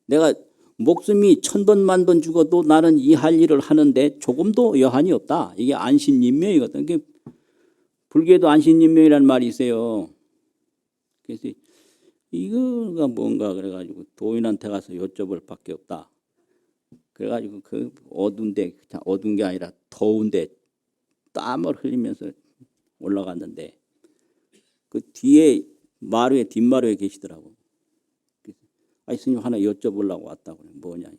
내가 목숨이 1000번 만번 죽어도 나는 이 할 일을 하는데 조금도 여한이 없다. 이게 안신인명이거든. 불교에도 안신인명이라는 말이 있어요. 그래서 이거가 뭔가 그래가지고 도인한테 가서 여쭤볼 밖에 없다. 그래가지고 그 어두운 게 아니라 더운데 땀을 흘리면서 올라갔는데 그 뒤에 마루에 뒷마루에 계시더라고. 아, 스님 하나 여쭤보려고 왔다고. 뭐냐.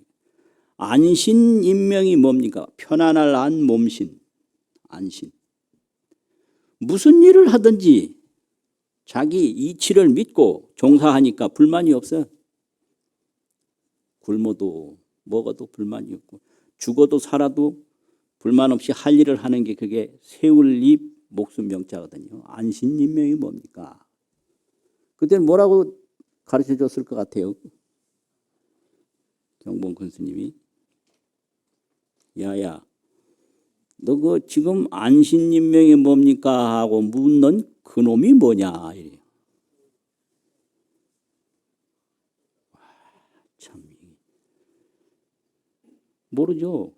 안신 인명이 뭡니까? 편안할 안 몸신. 안신. 무슨 일을 하든지 자기 이치를 믿고 종사하니까 불만이 없어. 굶어도 먹어도 불만이 없고 죽어도 살아도 불만 없이 할 일을 하는 게 그게 세울입 목숨 명자거든요. 안신인명이 뭡니까? 그때는 뭐라고 가르쳐 줬을 것 같아요? 경봉 큰 스님이 야야 너 그 지금 안신인명이 뭡니까 하고 묻는 그놈이 뭐냐 이래요. 참 모르죠.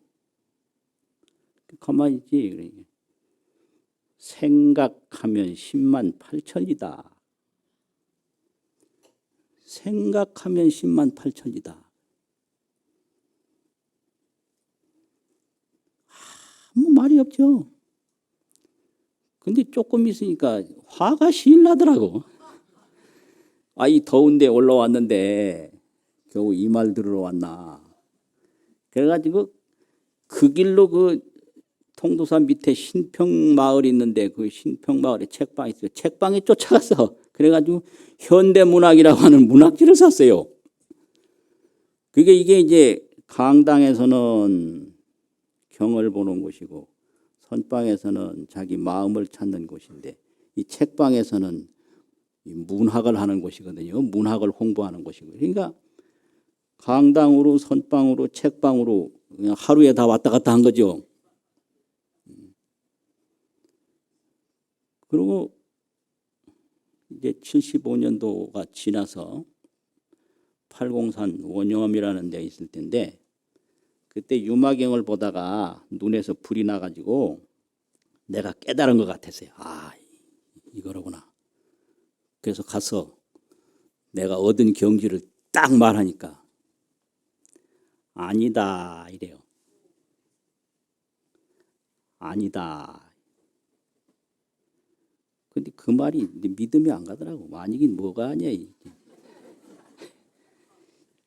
가만히 있지. 생각하면 10만 8천이다. 생각하면 10만 8천이다. 아무 말이 없죠. 근데 조금 있으니까 화가 시일나더라고. 아, 이 더운데 올라왔는데 겨우 이 말 들으러 왔나. 그래가지고 그 길로 그 통도산 밑에 신평마을 있는데 그 신평마을에 책방이 있어요. 책방에 쫓아가서 그래가지고 현대문학이라고 하는 문학지를 샀어요. 이게 이제 강당에서는 경을 보는 곳이고 선방에서는 자기 마음을 찾는 곳인데 이 책방에서는 문학을 하는 곳이거든요. 문학을 홍보하는 곳이고. 그러니까 강당으로 선방으로 책방으로 그냥 하루에 다 왔다 갔다 한 거죠. 그리고 이제 75년도가 지나서 팔공산 원영암이라는 데 있을 텐데 그때 유마경을 보다가 눈에서 불이 나가지고 내가 깨달은 것 같았어요. 아, 이거로구나. 그래서 가서 내가 얻은 경지를 딱 말하니까 아니다 이래요. 아니다. 근데 그 말이 믿음이 안 가더라고. 아니긴 뭐가 아니야.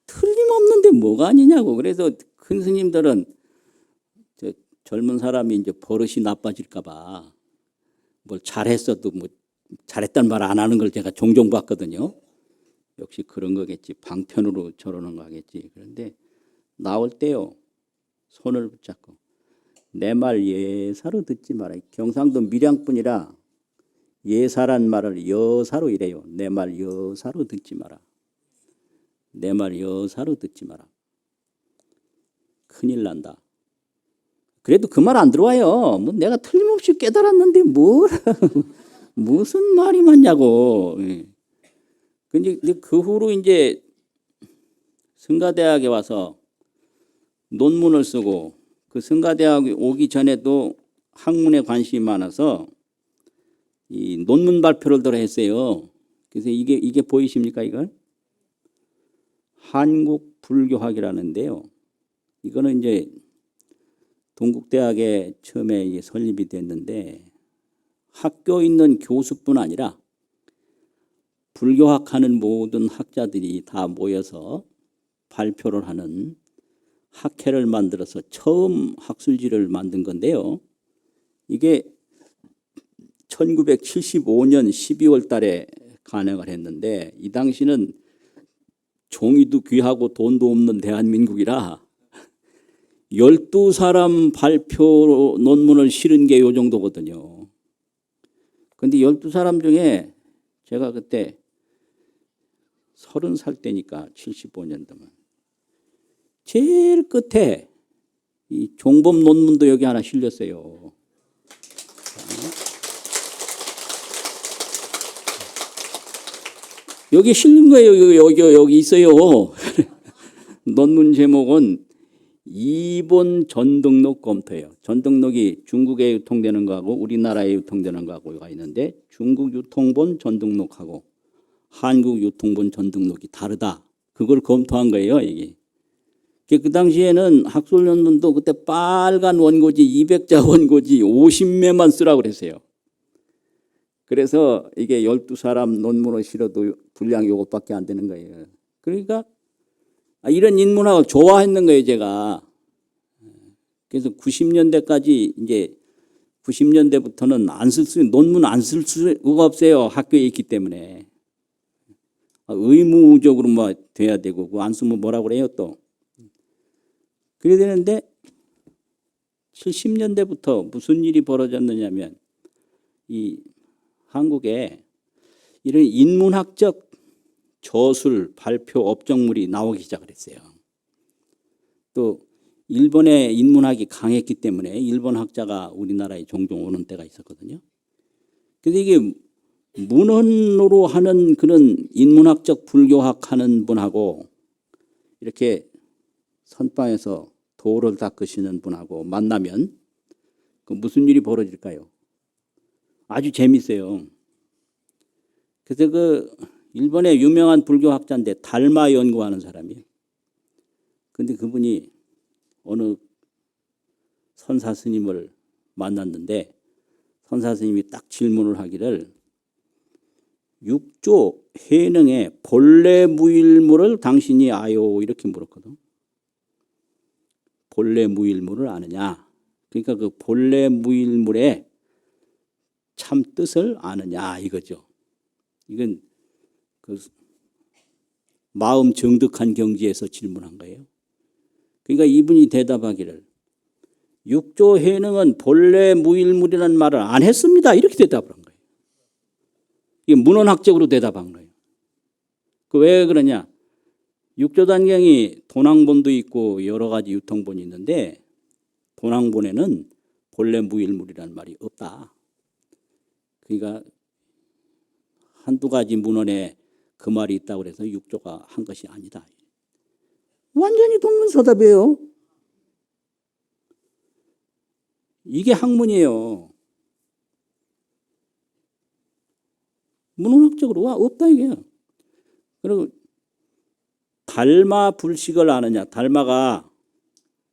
틀림없는데 뭐가 아니냐고. 그래서 큰 스님들은 젊은 사람이 이제 버릇이 나빠질까 봐 뭘 잘했어도 뭐 잘했단 말 안 하는 걸 제가 종종 봤거든요. 역시 그런 거겠지. 방편으로 저러는 거겠지. 그런데 나올 때요. 손을 붙잡고 내 말 예사로 듣지 마라. 경상도 밀양뿐이라 예사란 말을 여사로 이래요. 내 말 여사로 듣지 마라. 내 말 여사로 듣지 마라. 큰일 난다. 그래도 그 말 안 들어와요. 뭐 내가 틀림없이 깨달았는데 뭘 무슨 말이 맞냐고. 근데 그 후로 이제 성가대학에 와서 논문을 쓰고 그 성가대학에 오기 전에도 학문에 관심이 많아서 이 논문 발표를 들어 했어요. 그래서 이게 보이십니까 이걸? 한국 불교학이라는데요. 이거는 이제 동국대학에 처음에 설립이 됐는데 학교에 있는 교수뿐 아니라 불교학하는 모든 학자들이 다 모여서 발표를 하는 학회를 만들어서 처음 학술지를 만든 건데요. 이게 1975년 12월 달에 간행을 했는데 이 당시는 종이도 귀하고 돈도 없는 대한민국이라 12사람 발표 논문을 실은 게 요 정도거든요. 근데 12사람 중에 제가 그때 30살 때니까 75년도면 제일 끝에 이 종법 논문도 여기 하나 실렸어요. 여기 실린 거예요. 여기 있어요. 논문 제목은 이본 전등록 검토예요. 전등록이 중국에 유통되는 거하고 우리나라에 유통되는 거하고가 있는데 중국 유통본 전등록하고 한국유통본 전등록이 다르다. 그걸 검토한 거예요, 이게. 그 당시에는 학술 논문도 그때 빨간 원고지 200자 원고지 50매만 쓰라고 그랬어요. 그래서 이게 12사람 논문을 실어도 분량이 이것밖에 안 되는 거예요. 그러니까 이런 인문학을 좋아했는 거예요, 제가. 그래서 90년대까지 이제 90년대부터는 논문 안 쓸 수가 없어요. 학교에 있기 때문에. 의무적으로 뭐 돼야 되고, 그거 안 쓰면 뭐라고 그래요, 또. 그래야 되는데 70년대부터 무슨 일이 벌어졌느냐면 이 한국에 이런 인문학적 저술, 발표, 업적물이 나오기 시작을 했어요. 또 일본의 인문학이 강했기 때문에 일본 학자가 우리나라에 종종 오는 때가 있었거든요. 그래서 이게 문헌으로 하는 그런 인문학적 불교학 하는 분하고 이렇게 선방에서 도를 닦으시는 분하고 만나면 그 무슨 일이 벌어질까요? 아주 재밌어요. 그래서 그 일본의 유명한 불교학자인데 달마 연구하는 사람이에요. 근데 그분이 어느 선사 스님을 만났는데 선사 스님이 딱 질문을 하기를 육조 해능의 본래 무일물을 당신이 아요 이렇게 물었거든. 본래 무일물을 아느냐. 그러니까 그 본래 무일물의 참 뜻을 아느냐 이거죠. 이건 그 마음 정득한 경지에서 질문한 거예요. 그러니까 이분이 대답하기를 육조 해능은 본래 무일물이라는 말을 안 했습니다. 이렇게 대답을 한 거예요. 이게 문헌학적으로 대답한 거예요. 그 왜 그러냐? 육조단경이 도낭본도 있고 여러 가지 유통본이 있는데 도낭본에는 본래 무일물이라는 말이 없다. 그러니까 한두 가지 문헌에 그 말이 있다고 해서 육조가 한 것이 아니다. 완전히 동문서답이에요. 이게 학문이에요. 문헌학적으로 와 없다 이게. 그리고 달마 불식을 아느냐. 달마가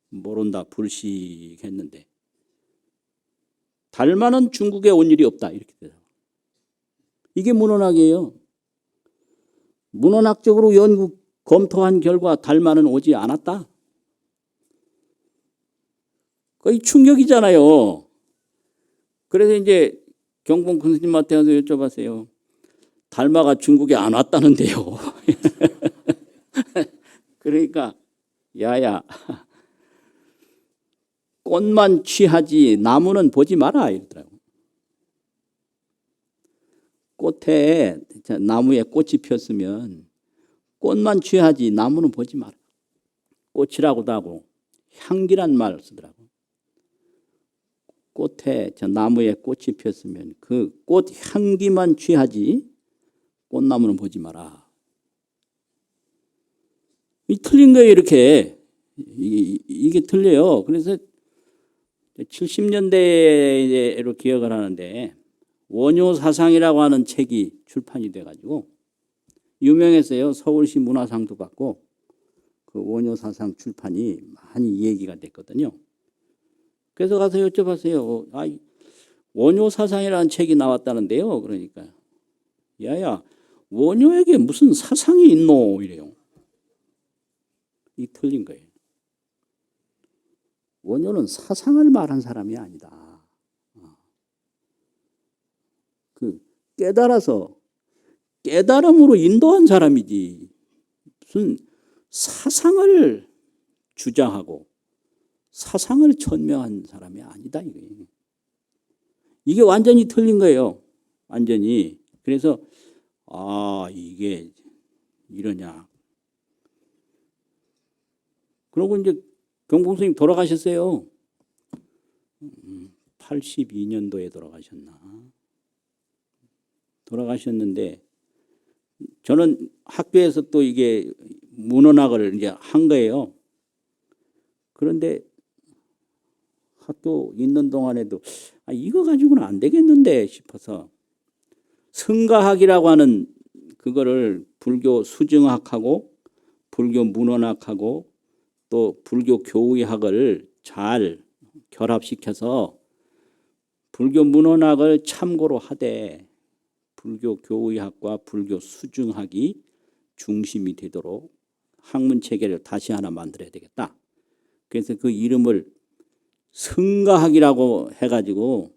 모른다 불식했는데 달마는 중국에 온 일이 없다 이렇게 돼요. 이게 문헌학이에요. 문헌학적으로 연구 검토한 결과 달마는 오지 않았다. 거의 충격이잖아요. 그래서 이제 경봉 큰 스님한테 가서 여쭤봤어요. 달마가 중국에 안 왔다는데요. 그러니까 야야 꽃만 취하지 나무는 보지 마라 이러더라고. 꽃에 나무에 꽃이 폈으면 꽃만 취하지 나무는 보지 마라. 꽃이라고도 하고 향기란 말을 쓰더라고. 꽃에 저 나무에 꽃이 폈으면 그 꽃 향기만 취하지 꽃나무는 보지 마라. 이 틀린 거예요 이렇게. 이게 틀려요. 그래서 70년대로 기억을 하는데 원효사상이라고 하는 책이 출판이 돼가지고 유명했어요. 서울시 문화상도 받고 그 원효사상 출판이 많이 얘기가 됐거든요. 그래서 가서 여쭤봤어요. 원효사상이라는 책이 나왔다는데요. 그러니까 야야 원효에게 무슨 사상이 있노 이래요. 이 틀린 거예요. 원효는 사상을 말한 사람이 아니다. 그 깨달아서 깨달음으로 인도한 사람이지 무슨 사상을 주장하고 사상을 천명한 사람이 아니다. 이게 완전히 틀린 거예요. 완전히. 그래서 이게 이러냐. 그러고 이제 경봉 스님 돌아가셨어요. 82년도에 돌아가셨나. 돌아가셨는데 저는 학교에서 또 이게 문헌학을 이제 한 거예요. 그런데 학교 있는 동안에도 이거 가지고는 안 되겠는데 싶어서 성가학이라고 하는 그거를 불교 수증학하고 불교 문헌학하고 또 불교 교의학을 잘 결합시켜서 불교 문헌학을 참고로 하되 불교 교의학과 불교 수증학이 중심이 되도록 학문 체계를 다시 하나 만들어야 되겠다. 그래서 그 이름을 성가학이라고 해가지고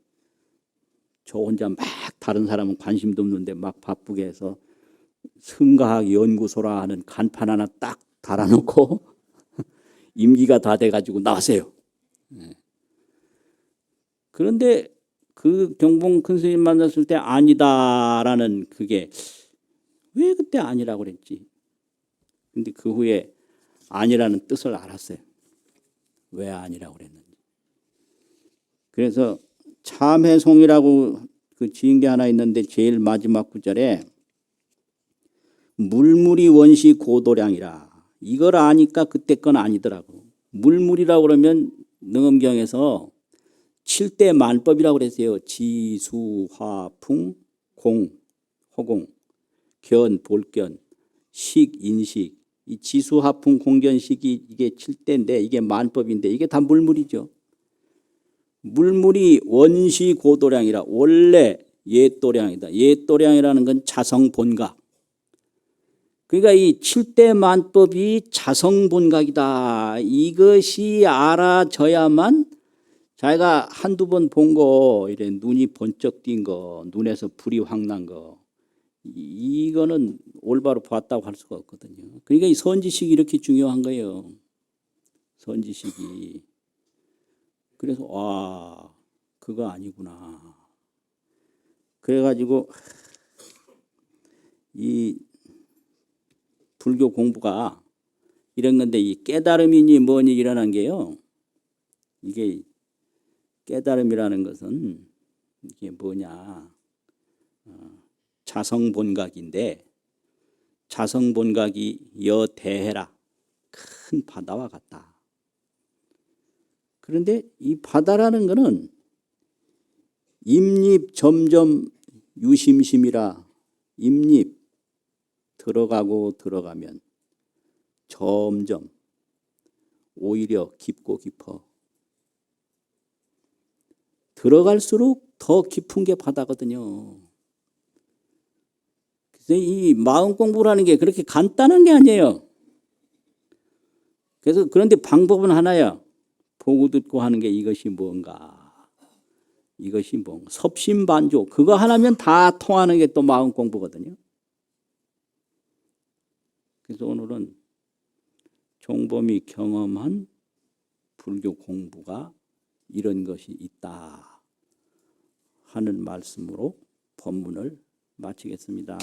저 혼자 막 다른 사람은 관심도 없는데 막 바쁘게 해서 성가학 연구소라 하는 간판 하나 딱 달아놓고 임기가 다 돼가지고 나왔어요. 그런데 그 경봉 큰 스님 만났을 때 아니다라는 그게 왜 그때 아니라고 그랬지? 근데 그 후에 아니라는 뜻을 알았어요. 왜 아니라고 그랬는지. 그래서 참회송이라고 그 지은 게 하나 있는데 제일 마지막 구절에 물물이 원시 고도량이라. 이걸 아니까 그때 건 아니더라고. 물물이라고 그러면 능엄경에서 7대 만법이라고 그랬어요. 지수, 화, 풍, 공, 허공, 견, 볼견, 식, 인식. 이 지수, 화, 풍, 공견, 식이 이게 7대인데 이게 만법인데 이게 다 물물이죠. 물물이 원시 고도량이라 원래 옛도량이다. 옛도량이라는 건 자성본각. 그러니까 이 7대 만법이 자성본각이다. 이것이 알아져야만 자기가 한두 번 본 거, 이래 눈이 번쩍 띈 거, 눈에서 불이 확 난 거, 이거는 올바로 봤다고 할 수가 없거든요. 그러니까 이 선지식이 이렇게 중요한 거예요. 선지식이. 그래서 와, 그거 아니구나. 그래가지고 이 불교 공부가 이런 건데 이 깨달음이니 뭐니 일어난 게요. 이게 깨달음이라는 것은 이게 뭐냐. 자성본각인데 자성본각이 여대해라. 큰 바다와 같다. 그런데 이 바다라는 것은 입립 점점 유심심이라 입립 들어가고 들어가면 점점 오히려 깊고 깊어. 들어갈수록 더 깊은 게 바다거든요. 그래서 이 마음 공부라는 게 그렇게 간단한 게 아니에요. 그래서 그런데 방법은 하나야. 보고 듣고 하는 게 이것이 뭔가. 이것이 뭔가. 섭심반조. 그거 하나면 다 통하는 게 또 마음 공부거든요. 그래서 오늘은 종범이 경험한 불교 공부가 이런 것이 있다 하는 말씀으로 법문을 마치겠습니다.